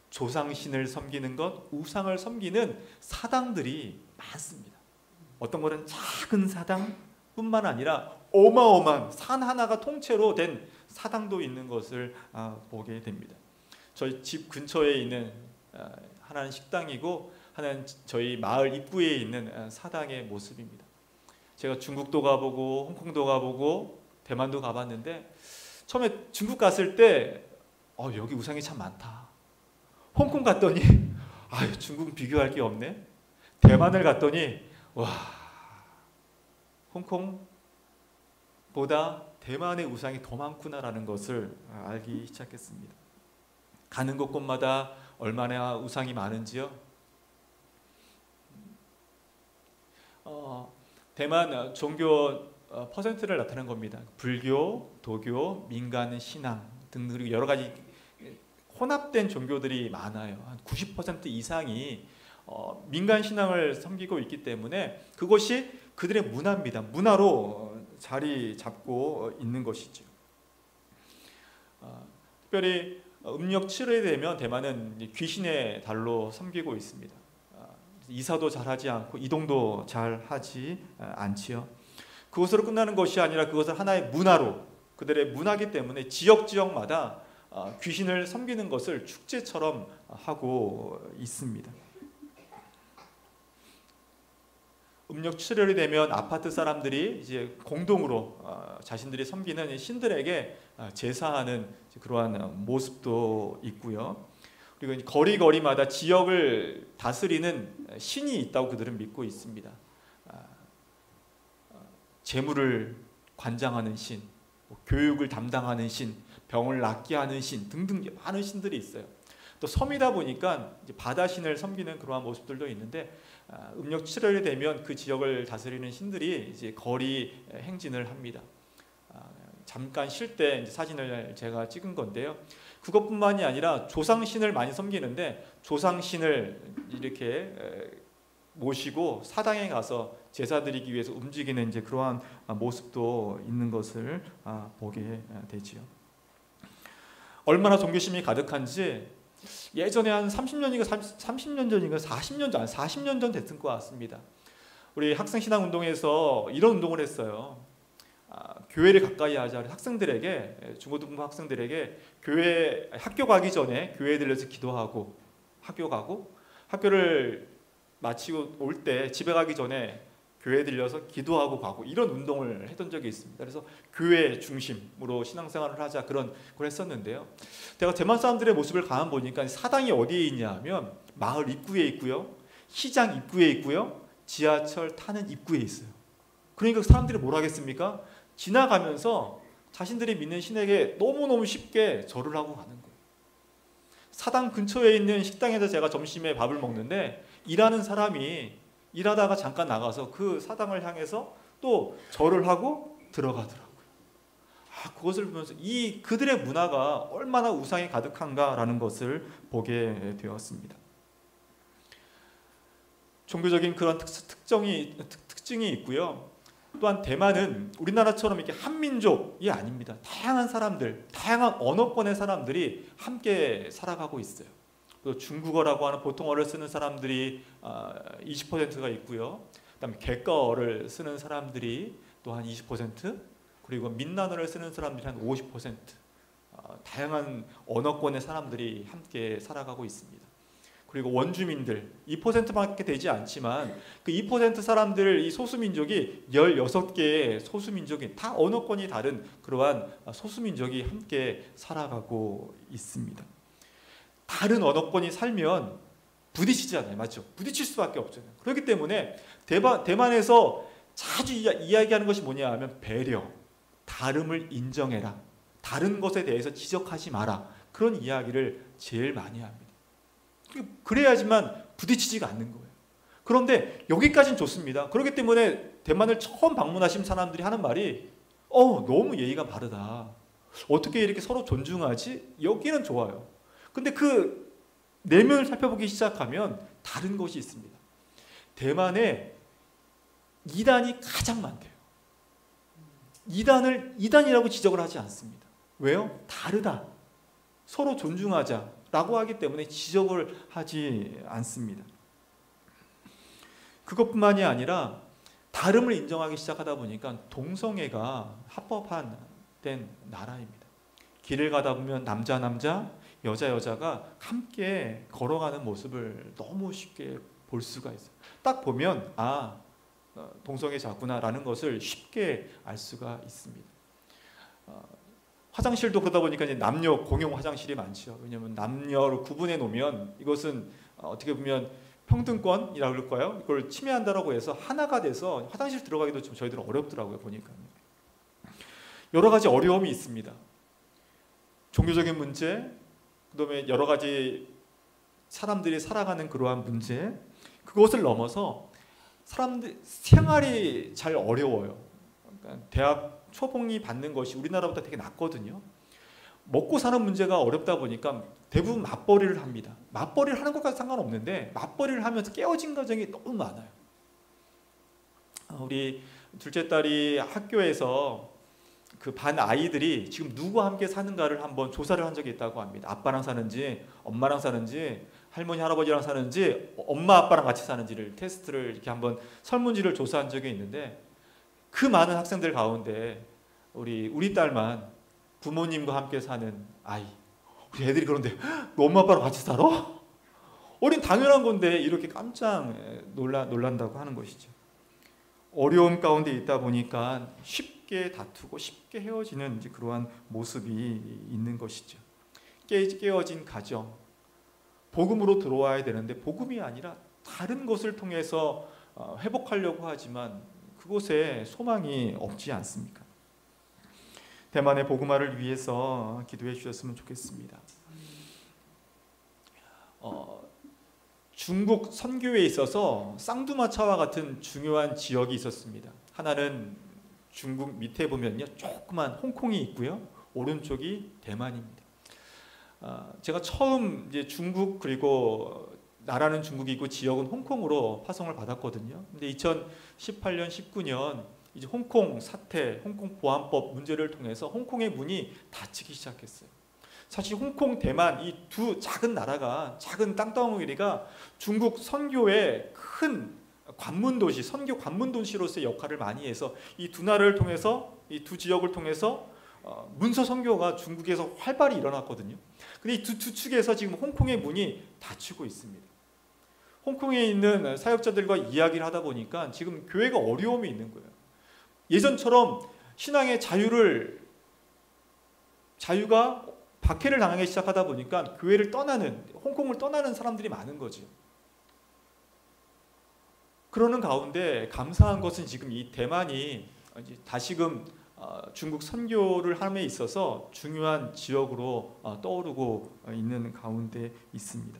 조상신을 섬기는 것, 우상을 섬기는 사당들이 많습니다. 어떤 거는 작은 사당뿐만 아니라 어마어마한 산 하나가 통째로 된 사당도 있는 것을 보게 됩니다. 저희 집 근처에 있는 하나는 식당이고 하나는 저희 마을 입구에 있는 사당의 모습입니다. 제가 중국도 가보고 홍콩도 가보고 대만도 가봤는데 처음에 중국 갔을 때 여기 우상이 참 많다. 홍콩 갔더니 중국은 비교할 게 없네. 대만을 갔더니 와, 홍콩보다 대만의 우상이 더 많구나라는 것을 알기 시작했습니다. 가는 곳곳마다 얼마나 우상이 많은지요. 대만 종교 퍼센트를 나타낸 겁니다. 불교, 도교, 민간 신앙 등등, 그리고 여러 가지 혼합된 종교들이 많아요. 한 90% 이상이 민간 신앙을 섬기고 있기 때문에 그것이 그들의 문화입니다. 문화로 자리 잡고 있는 것이죠. 특별히 음력 7월이 되면 대만은 귀신의 달로 섬기고 있습니다. 이사도 잘하지 않고 이동도 잘하지 않지요. 그것으로 끝나는 것이 아니라 그것을 하나의 문화로, 그들의 문화이기 때문에 지역마다 귀신을 섬기는 것을 축제처럼 하고 있습니다. 음력 7월이 되면 아파트 사람들이 이제 공동으로 자신들이 섬기는 신들에게 제사하는 그러한 모습도 있고요. 그리고 거리마다 지역을 다스리는 신이 있다고 그들은 믿고 있습니다. 재물을 관장하는 신, 교육을 담당하는 신, 병을 낫게 하는 신 등등 많은 신들이 있어요. 또 섬이다 보니까 이제 바다신을 섬기는 그러한 모습들도 있는데 음력 7월이 되면 그 지역을 다스리는 신들이 이제 거리 행진을 합니다. 잠깐 쉴 때 사진을 제가 찍은 건데요. 그것뿐만이 아니라 조상신을 많이 섬기는데 조상신을 이렇게 모시고 사당에 가서 제사 드리기 위해서 움직이는 이제 그러한 모습도 있는 것을 보게 되지요. 얼마나 종교심이 가득한지 예전에 한 30년 전인가 40년 전 됐을 것 같습니다. 우리 학생신앙운동에서 이런 운동을 했어요. 교회를 가까이 하자. 학생들에게, 중고등부 학생들에게 교회 학교 가기 전에 교회에 들려서 기도하고 학교 가고, 학교를 마치고 올 때 집에 가기 전에 교회에 들려서 기도하고 가고, 이런 운동을 했던 적이 있습니다. 그래서 교회 중심으로 신앙생활을 하자, 그런 걸 했었는데요. 제가 대만 사람들의 모습을 가만 보니까 사당이 어디에 있냐 하면 마을 입구에 있고요, 시장 입구에 있고요, 지하철 타는 입구에 있어요. 그러니까 사람들이 뭘 하겠습니까? 지나가면서 자신들이 믿는 신에게 너무너무 쉽게 절을 하고 가는 거예요. 사당 근처에 있는 식당에서 제가 점심에 밥을 먹는데, 일하는 사람이 일하다가 잠깐 나가서 그 사당을 향해서 또 절을 하고 들어가더라고요. 그것을 보면서 그들의 문화가 얼마나 우상이 가득한가라는 것을 보게 되었습니다. 종교적인 그런 특징이 있고요. 또한 대만은 우리나라처럼 이렇게 한민족이 아닙니다. 다양한 사람들, 다양한 언어권의 사람들이 함께 살아가고 있어요. 또 중국어라고 하는 보통어를 쓰는 사람들이 20%가 있고요. 그다음에 객가어를 쓰는 사람들이 또 한 20%, 그리고 민난어를 쓰는 사람들이 한 50%, 다양한 언어권의 사람들이 함께 살아가고 있습니다. 그리고 원주민들 2%밖에 되지 않지만 그 2% 사람들, 이 소수민족이 16개의 소수민족이 다 언어권이 다른 그러한 소수민족이 함께 살아가고 있습니다. 다른 언어권이 살면 부딪히잖아요. 맞죠? 부딪힐 수밖에 없잖아요. 그렇기 때문에 대만에서 자주 이야기하는 것이 뭐냐 하면 배려, 다름을 인정해라, 다른 것에 대해서 지적하지 마라, 그런 이야기를 제일 많이 합니다. 그래야지만 부딪히지가 않는 거예요. 그런데 여기까지는 좋습니다. 그렇기 때문에 대만을 처음 방문하신 사람들이 하는 말이 너무 예의가 바르다, 어떻게 이렇게 서로 존중하지? 여기는 좋아요. 근데 그 내면을 살펴보기 시작하면 다른 것이 있습니다. 대만에 이단이 가장 많대요. 이단을 이단이라고 지적을 하지 않습니다. 왜요? 다르다, 서로 존중하자라고 하기 때문에 지적을 하지 않습니다. 그것뿐만이 아니라 다름을 인정하기 시작하다 보니까 동성애가 합법화된 나라입니다. 길을 가다 보면 남자, 여자가 함께 걸어가는 모습을 너무 쉽게 볼 수가 있어요. 딱 보면 동성애자구나라는 것을 쉽게 알 수가 있습니다. 화장실도 그러다 보니까 이제 남녀 공용 화장실이 많죠. 왜냐하면 남녀를 구분해 놓으면 이것은 어떻게 보면 평등권이라고 그럴까요? 이걸 침해한다라고 해서 하나가 돼서 화장실 들어가기도 좀 저희들은 어렵더라고요. 보니까 여러 가지 어려움이 있습니다. 종교적인 문제, 그다음에 여러 가지 사람들이 살아가는 그러한 문제, 그것을 넘어서 사람들 생활이 잘 어려워요. 그러니까 대학 초봉이 받는 것이 우리나라보다 되게 낮거든요. 먹고 사는 문제가 어렵다 보니까 대부분 맞벌이를 합니다. 맞벌이를 하는 것과 상관없는데 맞벌이를 하면서 깨어진 가정이 너무 많아요. 우리 둘째 딸이 학교에서 그 반 아이들이 지금 누구와 함께 사는가를 한번 조사를 한 적이 있다고 합니다. 아빠랑 사는지, 엄마랑 사는지, 할머니 할아버지랑 사는지, 엄마 아빠랑 같이 사는지를 테스트를 이렇게 한번 설문지를 조사한 적이 있는데, 그 많은 학생들 가운데 우리 딸만 부모님과 함께 사는 아이, 우리 애들이 그런데 너 엄마 아빠랑 같이 살아? 어린 당연한 건데 이렇게 깜짝 놀란다고 하는 것이죠. 어려움 가운데 있다 보니까 쉽게 다투고 쉽게 헤어지는 이제 그러한 모습이 있는 것이죠. 깨어진 가정, 복음으로 들어와야 되는데 복음이 아니라 다른 것을 통해서 회복하려고 하지만 그곳에 소망이 없지 않습니까? 대만의 복음화를 위해서 기도해 주셨으면 좋겠습니다. 중국 선교에 있어서 쌍두마차와 같은 중요한 지역이 있었습니다. 하나는 중국 밑에 보면요, 조그만 홍콩이 있고요, 오른쪽이 대만입니다. 제가 처음 이제 중국, 그리고 나라는 중국이고 지역은 홍콩으로 파송을 받았거든요. 근데 2018년, 19년 이제 홍콩 사태, 홍콩 보안법 문제를 통해서 홍콩의 문이 닫히기 시작했어요. 사실 홍콩, 대만 이 두 작은 나라가, 작은 땅덩어리가 중국 선교의 큰 관문 도시, 선교 관문 도시로서의 역할을 많이 해서 이 두 나라를 통해서, 이 두 지역을 통해서 문서 선교가 중국에서 활발히 일어났거든요. 근데 이 두 축에서 지금 홍콩의 문이 닫히고 있습니다. 홍콩에 있는 사역자들과 이야기를 하다 보니까 지금 교회가 어려움이 있는 거예요. 예전처럼 신앙의 자유가 박해를 당하기 시작하다 보니까 교회를 떠나는, 홍콩을 떠나는 사람들이 많은 거죠. 그러는 가운데 감사한 것은 지금 이 대만이 다시금 중국 선교를 함에 있어서 중요한 지역으로 떠오르고 있는 가운데 있습니다.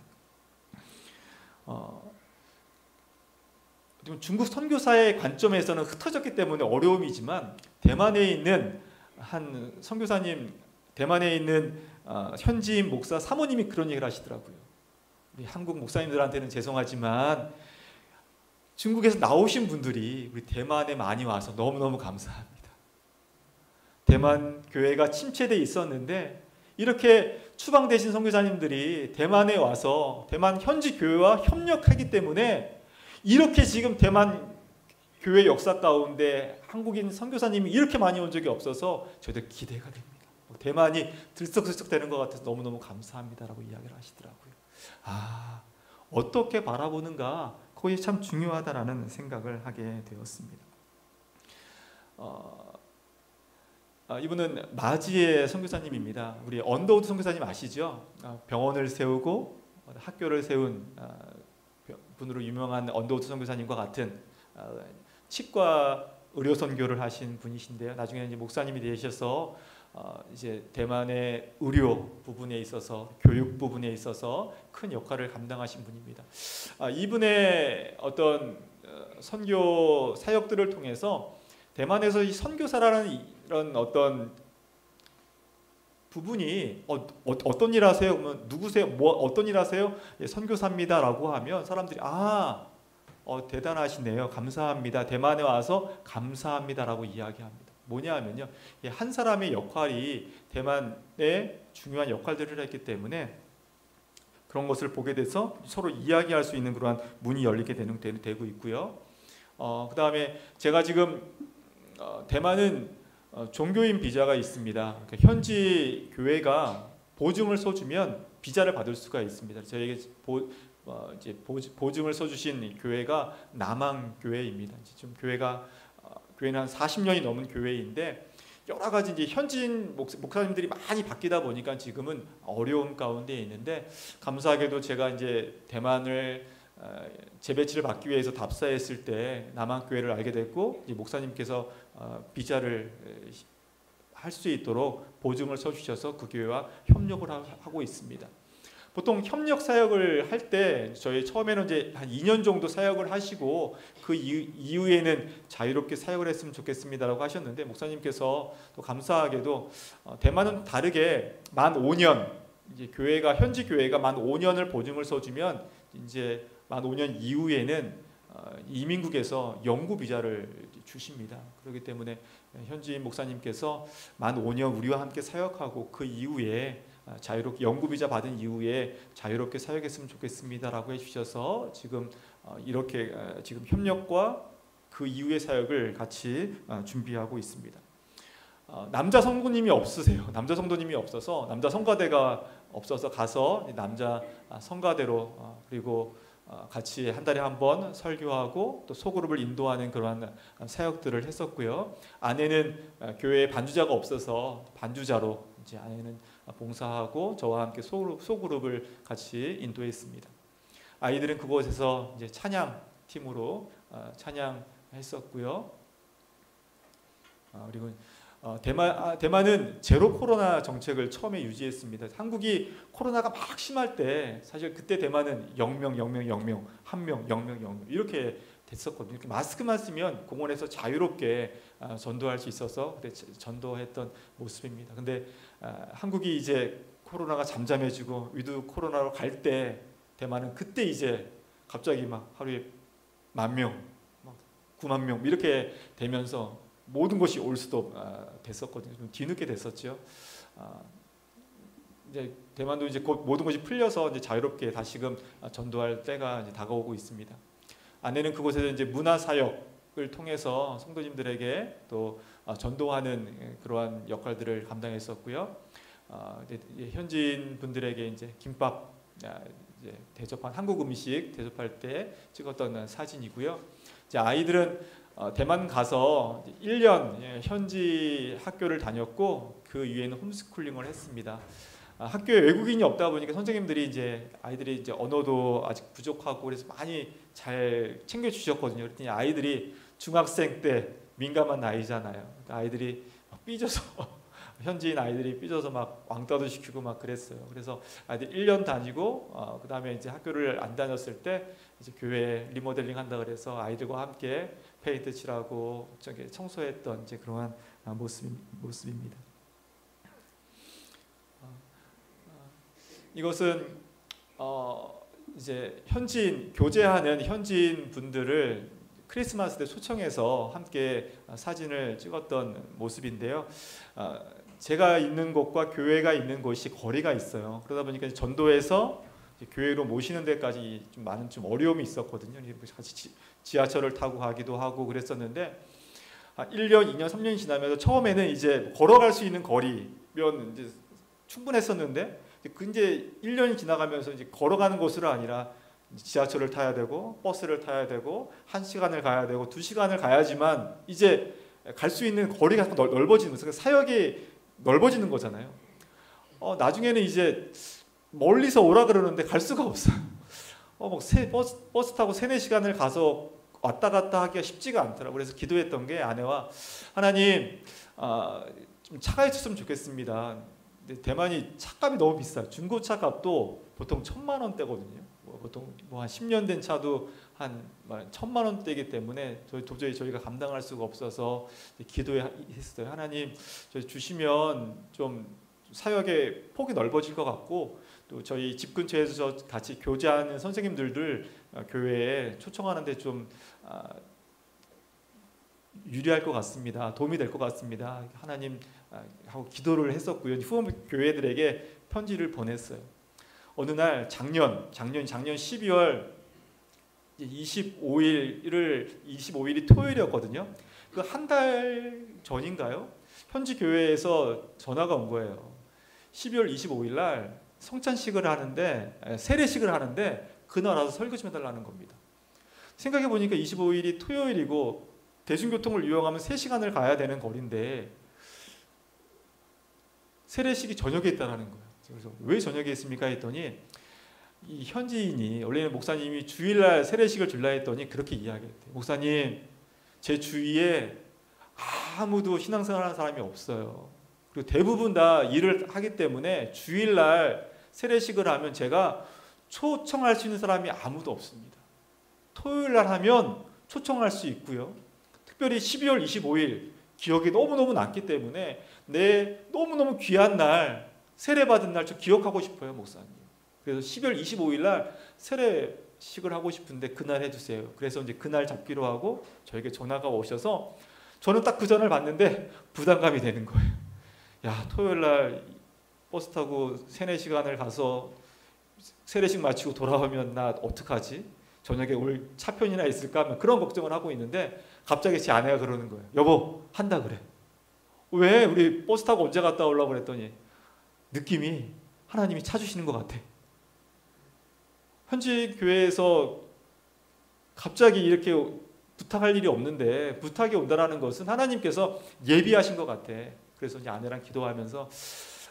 중국 선교사의 관점에서는 흩어졌기 때문에 어려움이지만 대만에 있는 한 선교사님, 대만에 있는 현지인 목사 사모님이 그런 얘기를 하시더라고요. 우리 한국 목사님들한테는 죄송하지만 중국에서 나오신 분들이 우리 대만에 많이 와서 너무너무 감사합니다. 대만 교회가 침체되어 있었는데 이렇게 추방되신 선교사님들이 대만에 와서 대만 현지 교회와 협력하기 때문에 이렇게 지금 대만 교회 역사 가운데 한국인 선교사님이 이렇게 많이 온 적이 없어서 저희들 기대가 됩니다. 대만이 들썩들썩 되는 것 같아서 너무너무 감사합니다라고 이야기를 하시더라고요. 어떻게 바라보는가, 그것이 참 중요하다라는 생각을 하게 되었습니다. 이분은 마지의 선교사님입니다. 우리 언더우드 선교사님 아시죠? 병원을 세우고 학교를 세운 분으로 유명한 언더우드 선교사님과 같은 치과 의료 선교를 하신 분이신데요. 나중에 이제 목사님이 되셔서 이제 대만의 의료 부분에 있어서, 교육 부분에 있어서 큰 역할을 감당하신 분입니다. 이분의 어떤 선교 사역들을 통해서 대만에서 이 선교사라는 이런 어떤 부분이 어떤 일 하세요? 그러면 누구세요? 어떤 일 하세요? 예, 선교사입니다라고 하면 사람들이 대단하시네요. 감사합니다. 대만에 와서 감사합니다라고 이야기합니다. 뭐냐 하면요, 한 사람의 역할이 대만에 중요한 역할들을 했기 때문에 그런 것을 보게 돼서 서로 이야기할 수 있는 그러한 문이 열리게 되고 있고요. 그 다음에 제가 지금 대만은 종교인 비자가 있습니다. 그러니까 현지 교회가 보증을 써주면 비자를 받을 수가 있습니다. 저에게 보증을 써주신 교회가 남항교회입니다. 지금 교회는 한 40년이 넘은 교회인데 여러 가지 이제 현지인 목사님들이 많이 바뀌다 보니까 지금은 어려움 가운데 있는데, 감사하게도 제가 이제 대만을 재배치를 받기 위해서 답사했을 때 남한교회를 알게 됐고, 이제 목사님께서 비자를 할 수 있도록 보증을 써주셔서 그 교회와 협력을 하고 있습니다. 보통 협력 사역을 할 때 저희 처음에는 이제 한 2년 정도 사역을 하시고 그 이후에는 자유롭게 사역을 했으면 좋겠습니다라고 하셨는데, 목사님께서 또 감사하게도 대만은 다르게 만 5년, 이제 현지 교회가 만 5년을 보증을 써주면 이제 만 5년 이후에는 이민국에서 영구 비자를 주십니다. 그렇기 때문에 현지인 목사님께서 만 5년 우리와 함께 사역하고 그 이후에 자유롭게 영구 비자 받은 이후에 자유롭게 사역했으면 좋겠습니다라고 해주셔서 지금 이렇게 지금 협력과 그 이후의 사역을 같이 준비하고 있습니다. 남자 성도님이 없으세요. 남자 성도님이 없어서, 남자 성가대가 없어서 가서 남자 성가대로 그리고 같이 한 달에 한 번 설교하고 또 소그룹을 인도하는 그러한 사역들을 했었고요. 아내는 교회에 반주자가 없어서 반주자로 이제 아내는 봉사하고 저와 함께 소그룹을 같이 인도했습니다. 아이들은 그곳에서 이제 찬양 팀으로 찬양했었고요. 그리고 대만은 제로 코로나 정책을 처음에 유지했습니다. 한국이 코로나가 막 심할 때 사실 그때 대만은 0명, 1명 이렇게 됐었거든요. 이렇게 마스크만 쓰면 공원에서 자유롭게 전도할 수 있어서 그때 전도했던 모습입니다. 근데 한국이 이제 코로나가 잠잠해지고 위드 코로나로 갈 때 대만은 그때 이제 갑자기 막 하루에 10,000명, 90,000명 이렇게 되면서 모든 것이 올 수도 됐었거든요. 좀 뒤늦게 됐었죠. 이제 대만도 이제 곧 모든 것이 풀려서 이제 자유롭게 다시금 전도할 때가 이제 다가오고 있습니다. 아내는 그곳에서 이제 문화 사역을 통해서 성도님들에게 또 전도하는 그러한 역할들을 감당했었고요. 이제 현지인 분들에게 이제 김밥 이제 대접한 한국 음식 대접할 때 찍었던 사진이고요. 이제 아이들은 대만 가서 1년 현지 학교를 다녔고 그 이후에는 홈스쿨링을 했습니다. 학교에 외국인이 없다 보니까 선생님들이 이제 아이들이 이제 언어도 아직 부족하고 그래서 많이 잘 챙겨 주셨거든요. 그랬더니 아이들이 중학생 때 민감한 나이잖아요. 그러니까 아이들이 막 삐져서 현지인 아이들이 삐져서 막 왕따도 시키고 막 그랬어요. 그래서 아이들 1년 다니고 그 다음에 이제 학교를 안 다녔을 때 이제 교회 리모델링 한다 그래서 아이들과 함께 페인트 칠하고 저기 청소했던 이제 그러한 모습입니다. 이것은 이제 현지인 교제하는 현지인 분들을 크리스마스 때 초청해서 함께 사진을 찍었던 모습인데요. 제가 있는 곳과 교회가 있는 곳이 거리가 있어요. 그러다 보니까 전도에서 교회로 모시는 데까지 좀 많은 좀 어려움이 있었거든요. 같이 지하철을 타고 가기도 하고 그랬었는데 1년, 2년, 3년이 지나면서 처음에는 이제 걸어갈 수 있는 거리면 이제 충분했었는데 이제 1년이 지나가면서 이제 걸어가는 곳으로 아니라 지하철을 타야 되고 버스를 타야 되고 1시간을 가야 되고 2시간을 가야지만 이제 갈 수 있는 거리가 넓어지는 거예요. 사역이 넓어지는 거잖아요. 나중에는 이제 멀리서 오라 그러는데 갈 수가 없어요. 버스 타고 3-4시간을 가서 왔다 갔다 하기가 쉽지가 않더라고요. 그래서 기도했던 게 아내와 하나님 좀 차가 있었으면 좋겠습니다. 근데 대만이 차값이 너무 비싸요. 중고차 값도 보통 1,000만 원대거든요. 보통 한 10년 된 차도 한 1,000만 원대이기 때문에 도저히 저희가 감당할 수가 없어서 기도했어요. 하나님 저희 주시면 좀 사역의 폭이 넓어질 것 같고 또 저희 집 근처에서 같이 교제하는 선생님들을 교회에 초청하는데 좀 유리할 것 같습니다. 도움이 될 것 같습니다. 하나님 하고 기도를 했었고요. 후원 교회들에게 편지를 보냈어요. 어느 날 작년 12월 25일이 토요일이었거든요. 그 한 달 전인가요? 현지 교회에서 전화가 온 거예요. 12월 25일 날 성찬식을 하는데 세례식을 하는데 그날 와서 설교 좀 해달라는 겁니다. 생각해 보니까 25일이 토요일이고 대중교통을 이용하면 3시간을 가야 되는 거리인데 세례식이 저녁에 있다라는 거예요. 그래서 왜 저녁에 있습니까 했더니 이 현지인이 원래는 목사님이 주일날 세례식을 줄라 했더니 그렇게 이야기했대요. 목사님 제 주위에 아무도 신앙생활하는 사람이 없어요. 그리고 대부분 다 일을 하기 때문에 주일날 세례식을 하면 제가 초청할 수 있는 사람이 아무도 없습니다. 토요일날 하면 초청할 수 있고요. 특별히 12월 25일 기억이 너무너무 남기 때문에 내 너무너무 귀한 날 세례받은 날 저 기억하고 싶어요, 목사님. 그래서 12월 25일 날 세례식을 하고 싶은데 그날 해주세요. 그래서 이제 그날 잡기로 하고 저에게 전화가 오셔서 저는 딱 그 전화를 받는데 부담감이 되는 거예요. 야, 토요일 날 버스 타고 3-4시간을 가서 세례식 마치고 돌아오면 나 어떡하지? 저녁에 올 차편이나 있을까? 그런 걱정을 하고 있는데 갑자기 제 아내가 그러는 거예요. 여보, 한다 그래. 왜? 우리 버스 타고 언제 갔다 오려고 그랬더니 느낌이 하나님이 찾으시는 것 같아. 현지 교회에서 갑자기 이렇게 부탁할 일이 없는데 부탁이 온다는 것은 하나님께서 예비하신 것 같아. 그래서 이제 아내랑 기도하면서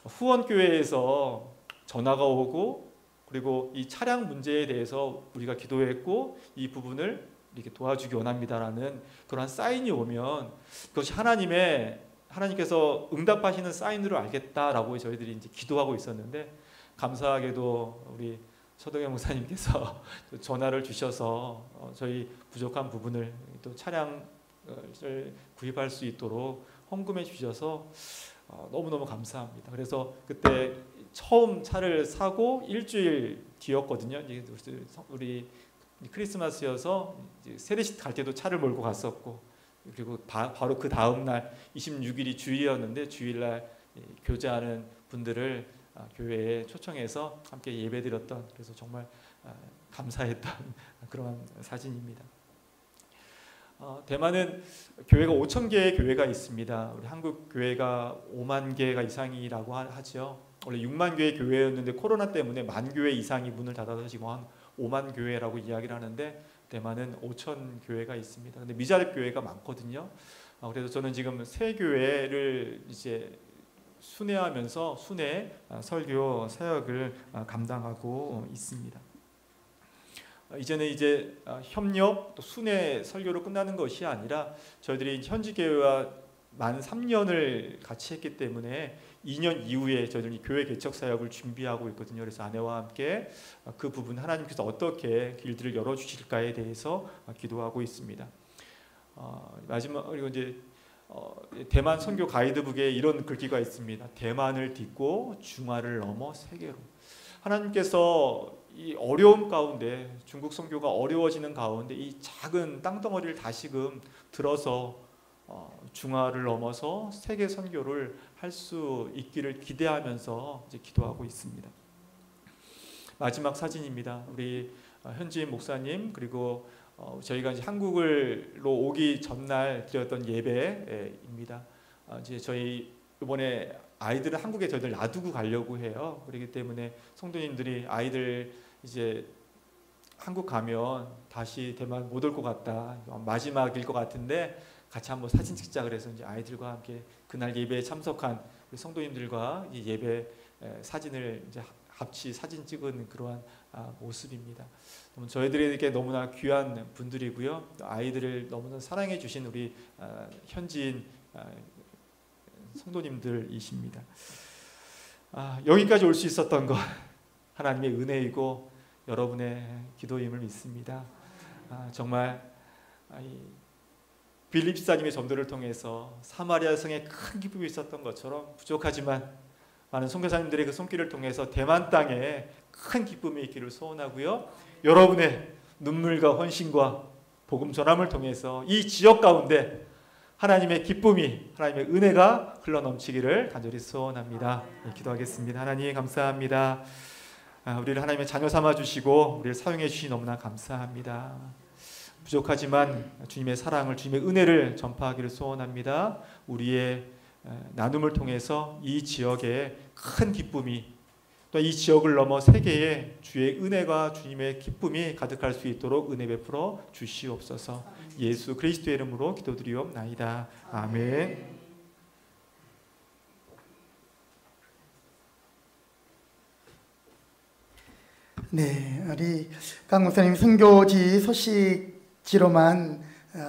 후원교회에서 전화가 오고 그리고 이 차량 문제에 대해서 우리가 기도했고 이 부분을 이렇게 도와주기 원합니다라는 그런 사인이 오면 그것이 하나님께서 응답하시는 사인으로 알겠다라고 저희들이 이제 기도하고 있었는데 감사하게도 우리 서동현 목사님께서 전화를 주셔서 저희 부족한 부분을 또 차량을 구입할 수 있도록 헌금해 주셔서 너무너무 감사합니다. 그래서 그때 처음 차를 사고 일주일 뒤였거든요. 우리 크리스마스여서 세례식 갈 때도 차를 몰고 갔었고 그리고 바로 그 다음 날 26일이 주일이었는데 주일날 교제하는 분들을 교회에 초청해서 함께 예배드렸던, 그래서 정말 감사했던 그런 사진입니다. 대만은 교회가 5,000개의 교회가 있습니다. 우리 한국 교회가 5만 개가 이상이라고 하죠. 원래 6만 개의 교회였는데 코로나 때문에 1만 교회 이상이 문을 닫아서 지금 한 5만 교회라고 이야기를 하는데, 대만은 5,000 교회가 있습니다. 근데 미자립 교회가 많거든요. 그래서 저는 지금 세 교회를 이제 순회하면서 순회 설교 사역을 감당하고 있습니다. 이제는 이제 협력 또 순회 설교로 끝나는 것이 아니라 저희들이 현지 교회와 만 3년을 같이 했기 때문에 2년 이후에 저희들이 교회 개척 사역을 준비하고 있거든요. 그래서 아내와 함께 그 부분 하나님께서 어떻게 길들을 열어주실까에 대해서 기도하고 있습니다. 마지막, 그리고 이제 대만 선교 가이드북에 이런 글귀가 있습니다. 대만을 딛고 중화를 넘어 세계로. 하나님께서 이 어려움 가운데, 중국 선교가 어려워지는 가운데 이 작은 땅덩어리를 다시금 들어서 중화를 넘어서 세계 선교를 할 수 있기를 기대하면서 이제 기도하고 있습니다. 마지막 사진입니다. 우리 현지인 목사님, 그리고 저희가 이제 한국으로 오기 전날 드렸던 예배입니다. 이제 저희 이번에 아이들은 한국에 저희들 놔두고 가려고 해요. 그렇기 때문에 성도님들이 아이들 이제 한국 가면 다시 대만 못 올 것 같다, 마지막일 것 같은데 같이 한번 사진 찍자 그래서 이제 아이들과 함께 그날 예배에 참석한 성도님들과 이 예배 사진을 이제 같이 사진 찍은 그러한 모습입니다. 저희들에게 너무나 귀한 분들이고요. 아이들을 너무나 사랑해 주신 우리 현지인 성도님들이십니다. 여기까지 올 수 있었던 것 하나님의 은혜이고 여러분의 기도임을 믿습니다. 정말 빌립 집사님의 전도를 통해서 사마리아 성에 큰 기쁨이 있었던 것처럼 부족하지만 많은 선교사님들의 그 손길을 통해서 대만 땅에 큰 기쁨이 있기를 소원하고요. 여러분의 눈물과 헌신과 복음 전함을 통해서 이 지역 가운데 하나님의 기쁨이, 하나님의 은혜가 흘러넘치기를 간절히 소원합니다. 기도하겠습니다. 하나님 감사합니다. 우리를 하나님의 자녀 삼아주시고 우리를 사용해 주시니 너무나 감사합니다. 부족하지만 주님의 사랑을, 주님의 은혜를 전파하기를 소원합니다. 우리의 나눔을 통해서 이 지역에 큰 기쁨이, 또 이 지역을 넘어 세계에 주의 은혜가, 주님의 기쁨이 가득할 수 있도록 은혜 베풀어 주시옵소서. 예수 그리스도의 이름으로 기도드리옵나이다. 아멘. 네, 우리 강 목사님 선교지 소식지로만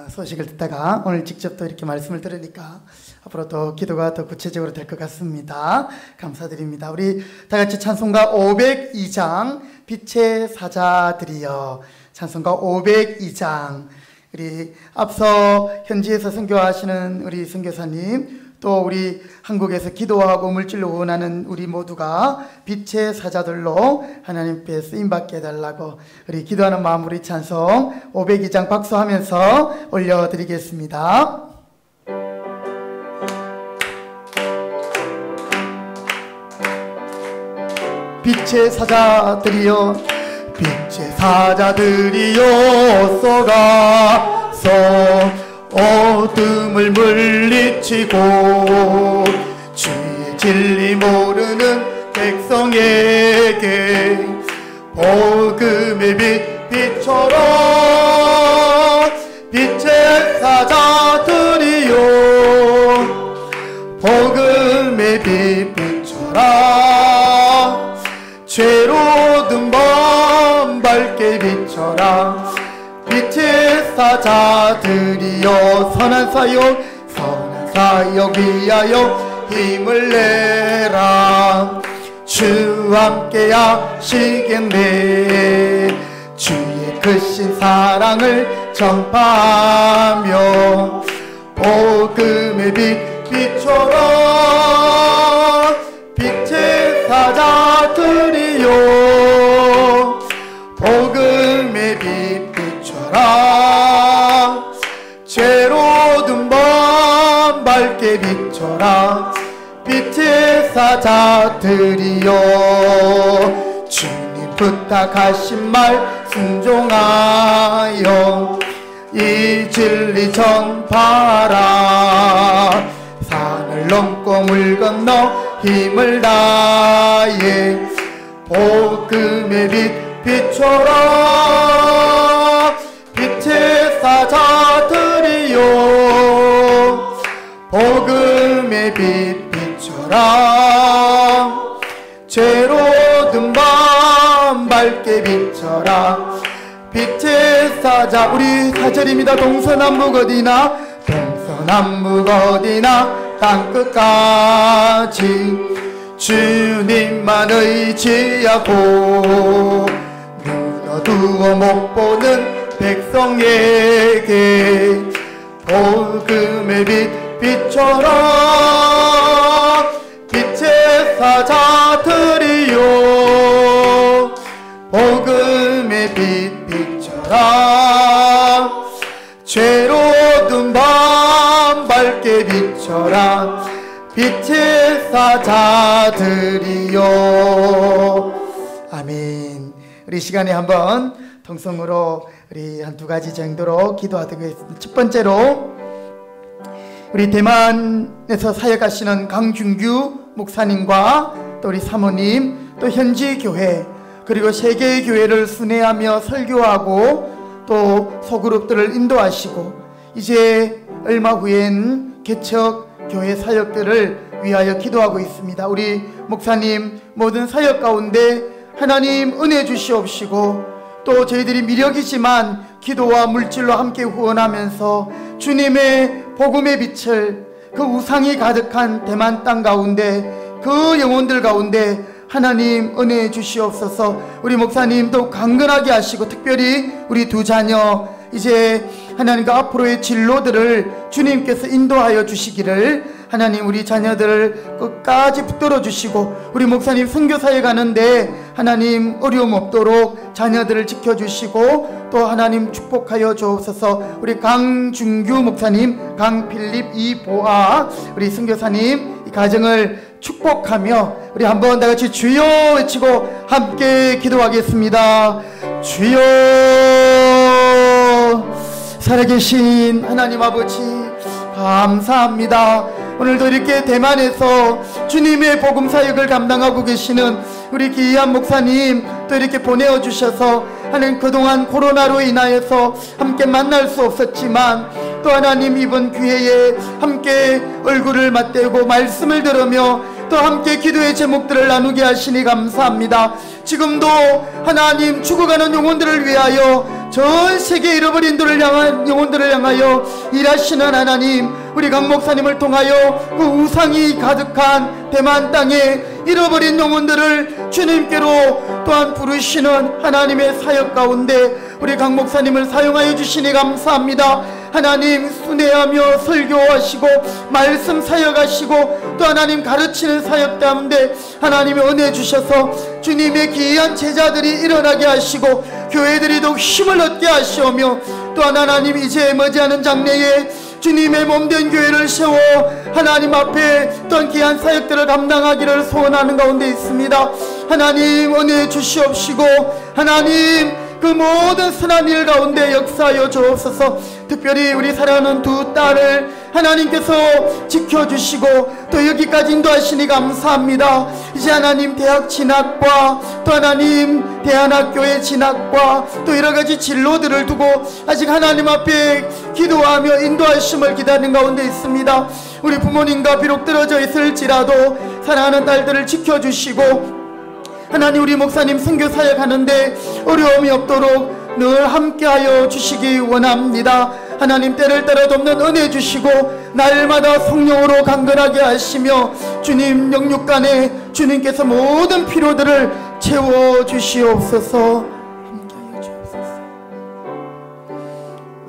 소식을 듣다가 오늘 직접 또 이렇게 말씀을 들으니까 앞으로 또 기도가 더 구체적으로 될 것 같습니다. 감사드립니다. 우리 다 같이 찬송가 502장 빛의 사자들이여, 찬송가 502장. 우리 앞서 현지에서 선교하시는 우리 선교사님, 또 우리 한국에서 기도하고 물질로 원하는 우리 모두가 빛의 사자들로 하나님께 쓰임받게 해달라고 우리 기도하는 마음으로 이 찬송 502장 박수하면서 올려드리겠습니다. 빛의 사자들이여, 빛의 사자들이여, 쏘가서 어둠을 물리치고 주의 진리 모르는 백성에게 복음의 빛 비춰라. 빛의 사자들이여, 복음의 빛 비춰라. 죄로든 밤 밝게 비춰라. 빛의 사자들이여, 선한 사역 위하여 힘을 내라. 주 함께 하시겠네. 주의 크신 사랑을 전파하며 복음의 빛 비춰라. 빛의 사자들이여, 복음의 빛 비춰라. 죄로든 밤 밝게 비춰라. 빛의 사자들이여 주님 부탁하신 말 순종하여 이 진리 전파라. 산을 넘고 물 건너 힘을 다해 복음의 빛 비춰라. 빛의 사자들이여 복음의 빛 비춰라. 죄로 든 밤 밝게 비춰라. 빛의 사자. 우리 4절입니다. 동서남북 어디나 동서남북 어디나 땅끝까지 주님만 의지하고 눈 어두워 못 보는 백성에게 복음의 빛 비춰라. 빛의 사자들이여 복음의 빛 비춰라. 죄로 든 밤 밝게 비춰라. 빛의 사자들이여. 아멘. 우리 시간에 한번 통성으로 우리 한 두 가지 정도로 기도하도록 하겠습니다. 첫 번째로 우리 대만에서 사역하시는 강준규 목사님과 또 우리 사모님, 또 현지 교회, 그리고 세계의 교회를 순회하며 설교하고 또 소그룹들을 인도하시고 이제 얼마 후엔 개척 교회 사역들을 위하여 기도하고 있습니다. 우리 목사님 모든 사역 가운데 하나님 은혜 주시옵시고 또 저희들이 미력이지만 기도와 물질로 함께 후원하면서 주님의 복음의 빛을 그 우상이 가득한 대만 땅 가운데 그 영혼들 가운데 하나님 은혜 주시옵소서. 우리 목사님도 강건하게 하시고 특별히 우리 두 자녀 이제 하나님과 앞으로의 진로들을 주님께서 인도하여 주시기를 하나님 우리 자녀들을 끝까지 붙들어 주시고 우리 목사님 선교사에 가는데 하나님 어려움 없도록 자녀들을 지켜주시고 또 하나님 축복하여 주옵소서. 우리 강준규 목사님, 강필립 이보아 우리 선교사님 이 가정을 축복하며 우리 한번 다같이 주여 외치고 함께 기도하겠습니다. 주여. 살아계신 하나님 아버지 감사합니다. 오늘도 이렇게 대만에서 주님의 복음 사역을 감당하고 계시는 우리 귀한 목사님 또 이렇게 보내어 주셔서 하나님 그동안 코로나로 인하여서 함께 만날 수 없었지만 또 하나님 이번 기회에 함께 얼굴을 맞대고 말씀을 들으며 또 함께 기도의 제목들을 나누게 하시니 감사합니다. 지금도 하나님 죽어가는 영혼들을 위하여 전 세계 잃어버린 영혼들을 향하여 일하시는 하나님 우리 강 목사님을 통하여 그 우상이 가득한 대만 땅에 잃어버린 영혼들을 주님께로 또한 부르시는 하나님의 사역 가운데 우리 강 목사님을 사용하여 주시니 감사합니다. 하나님 순회하며 설교하시고 말씀 사역하시고 또 하나님 가르치는 사역 가운데 하나님의 은혜 주셔서 주님의 귀한 제자들이 일어나게 하시고 교회들이 더욱 힘을 얻게 하시오며 또한 하나님 이제 머지않은 장래에 주님의 몸된 교회를 세워 하나님 앞에 또한 귀한 사역들을 감당하기를 소원하는 가운데 있습니다. 하나님 은혜 주시옵시고 하나님 그 모든 선한 일 가운데 역사하여 주옵소서. 특별히 우리 사랑하는 두 딸을 하나님께서 지켜주시고 또 여기까지 인도하시니 감사합니다. 이제 하나님 대학 진학과 또 하나님 대안학교의 진학과 또 여러가지 진로들을 두고 아직 하나님 앞에 기도하며 인도하심을 기다리는 가운데 있습니다. 우리 부모님과 비록 떨어져 있을지라도 사랑하는 딸들을 지켜주시고 하나님 우리 목사님 선교 사역하는데 어려움이 없도록 늘 함께하여 주시기 원합니다. 하나님 때를 따라 돕는 은혜 주시고 날마다 성령으로 강건하게 하시며 주님 영육간에 주님께서 모든 필요들을 채워주시옵소서. 함께하여 주옵소서.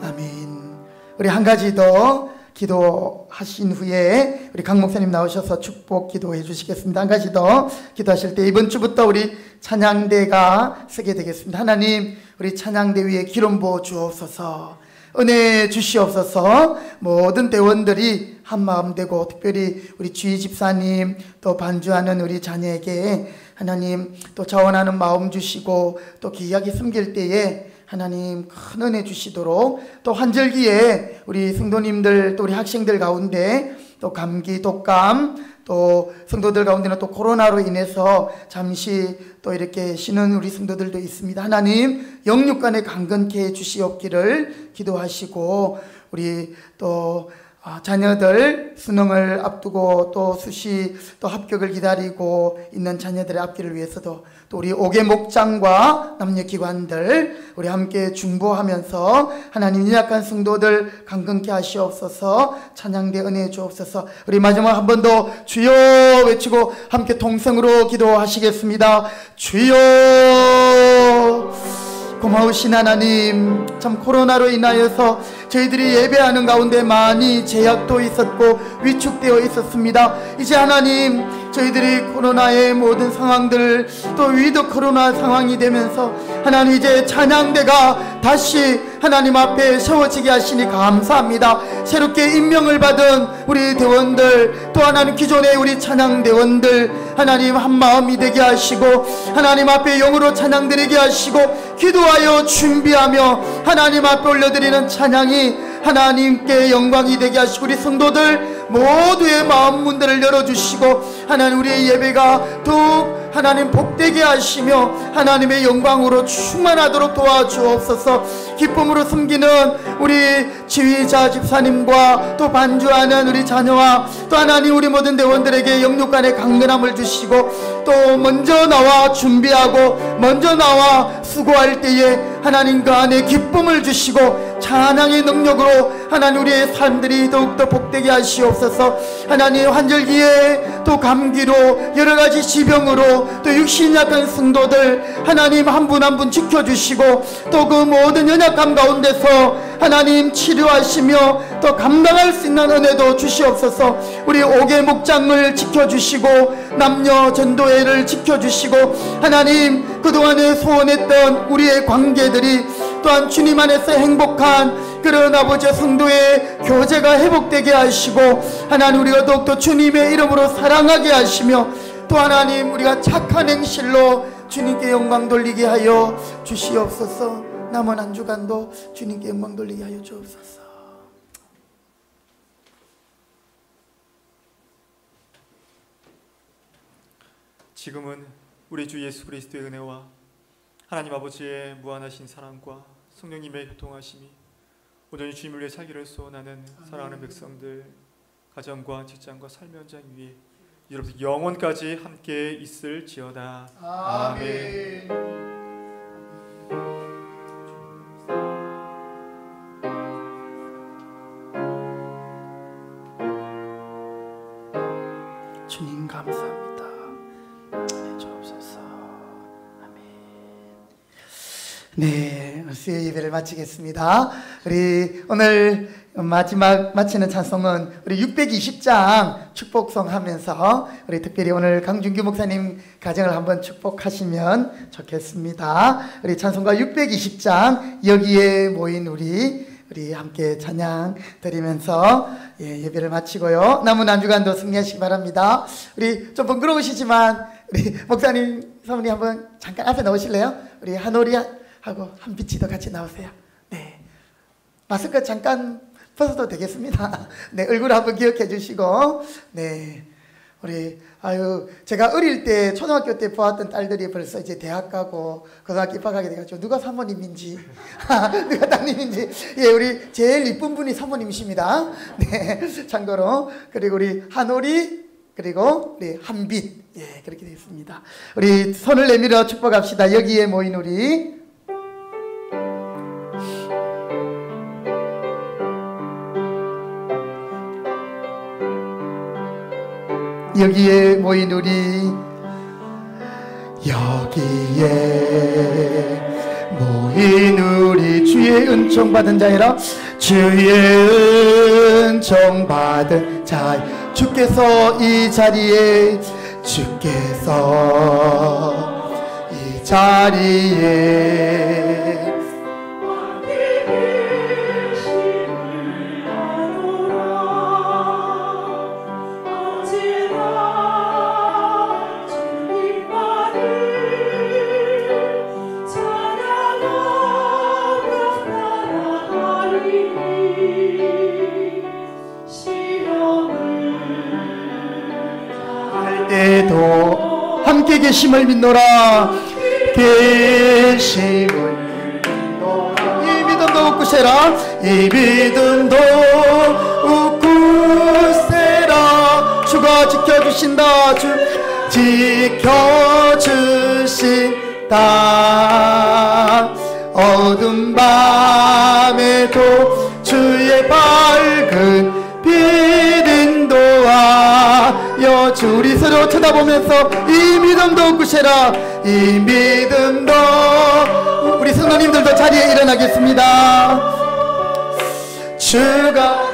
아멘. 우리 한 가지 더 기도하신 후에 우리 강 목사님 나오셔서 축복 기도해 주시겠습니다. 한 가지 더 기도하실 때 이번 주부터 우리 찬양대가 서게 되겠습니다. 하나님 우리 찬양대 위에 기름 부어 주옵소서. 은혜 주시옵소서. 모든 대원들이 한마음 되고, 특별히 우리 주희 집사님, 또 반주하는 우리 자녀에게 하나님 또 자원하는 마음 주시고, 또 귀하게 섬길 때에 하나님 큰 은혜 주시도록, 또 환절기에 우리 성도님들 또 우리 학생들 가운데 또 감기, 독감, 또 성도들 가운데는 또 코로나로 인해서 잠시 또 이렇게 쉬는 우리 성도들도 있습니다. 하나님 영육간에 강건케 해 주시옵기를 기도하시고, 우리 또 자녀들 수능을 앞두고 또 수시 또 합격을 기다리고 있는 자녀들의 앞길을 위해서도 또 우리 5개 목장과 남녀기관들 우리 함께 중보하면서 하나님 연약한 성도들 강건케 하시옵소서. 찬양대 은혜해 주옵소서. 우리 마지막 한 번 더 주여 외치고 함께 통성으로 기도하시겠습니다. 주여. 고마우신 하나님, 참 코로나로 인하여서 저희들이 예배하는 가운데 많이 제약도 있었고 위축되어 있었습니다. 이제 하나님, 저희들이 코로나의 모든 상황들, 또 위드 코로나 상황이 되면서 하나님 이제 찬양대가 다시 하나님 앞에 세워지게 하시니 감사합니다. 새롭게 임명을 받은 우리 대원들, 또 하나님 기존의 우리 찬양대원들 하나님 한마음이 되게 하시고, 하나님 앞에 영으로 찬양드리게 하시고, 기도하여 준비하며 하나님 앞에 올려드리는 찬양이 하나님께 영광이 되게 하시고, 우리 성도들 모두의 마음 문들을 열어주시고, 하나님 우리의 예배가 더욱 하나님 복되게 하시며 하나님의 영광으로 충만하도록 도와주옵소서. 기쁨으로 섬기는 우리 지휘자 집사님과 또 반주하는 우리 자녀와 또 하나님 우리 모든 대원들에게 영육간의 강건함을 주시고, 또 먼저 나와 준비하고 먼저 나와 수고할 때에 하나님 그 안에 기쁨을 주시고 찬양의 능력으로 하나님 우리의 삶들이 더욱더 복되게 하시옵소서. 하나님 환절기에 또 감기로 여러가지 지병으로 또 육신 약한 성도들 하나님 한 분 한 분 지켜주시고, 또 그 모든 연약함 가운데서 하나님 치료하시며 또 감당할 수 있는 은혜도 주시옵소서. 우리 5개 목장을 지켜주시고 남녀 전도회를 지켜주시고, 하나님 그동안에 소원했던 우리의 관계들이 또한 주님 안에서 행복한 그런 아버지의 성도의 교제가 회복되게 하시고, 하나님 우리가 더욱더 주님의 이름으로 사랑하게 하시며, 또 하나님 우리가 착한 행실로 주님께 영광 돌리게 하여 주시옵소서. 남은 한 주간도 주님께 영광 돌리게 하여 주옵소서. 지금은 우리 주 예수 그리스도의 은혜와 하나님 아버지의 무한하신 사랑과 성령님의 교통하심이 온전히 주님을 위해 살기를 소원하는 사랑하는 백성들 가정과 직장과 삶의 현장 위에 여러분 영원까지 함께 있을지어다. 아멘. 주님 감사합니다. 주옵소서. 아멘. 네, 수요 예배를 마치겠습니다. 우리 오늘 마지막 마치는 찬송은 우리 620장 축복송 하면서 우리 특별히 오늘 강준규 목사님 가정을 한번 축복하시면 좋겠습니다. 우리 찬송가 620장 여기에 모인 우리 함께 찬양 드리면서 예배를 마치고요. 남은 한 주간도 승리하시기 바랍니다. 우리 좀 번거로우시지만 우리 목사님, 사모님 한번 잠깐 앞에 나오실래요? 우리 한오리하고 한빛이도 같이 나오세요. 네, 마스크 잠깐 벗어도 되겠습니다. 네, 얼굴 한번 기억해 주시고, 네, 우리 제가 어릴 때 초등학교 때 보았던 딸들이 벌써 이제 대학 가고 고등학교 입학하게 돼가지고 누가 사모님인지 누가 따님인지, 예, 우리 제일 이쁜 분이 사모님이십니다. 네, 참고로. 그리고 우리 한오리, 그리고 우리 한빛, 예, 그렇게 되어 있습니다. 우리 손을 내밀어 축복합시다. 여기에 모인 우리 여기에 모인 우리 여기에 모인 우리 주의 은총 받은 자여라. 주의 은총 받은 자, 주께서 이 자리에 할 때도 함께 계심을 믿노라. 계심을 믿노라. 이 믿음도 웃구세라. 이 믿음도 웃구세라. 주가 지켜주신다. 주 지켜주신다. 어두운 밤에도 주의 밝은 빛 인도하여 주. 우리 서로 쳐다보면서 이 믿음도 웃구세라. 이 믿음도. 우리 성도님들도 자리에 일어나겠습니다. 주가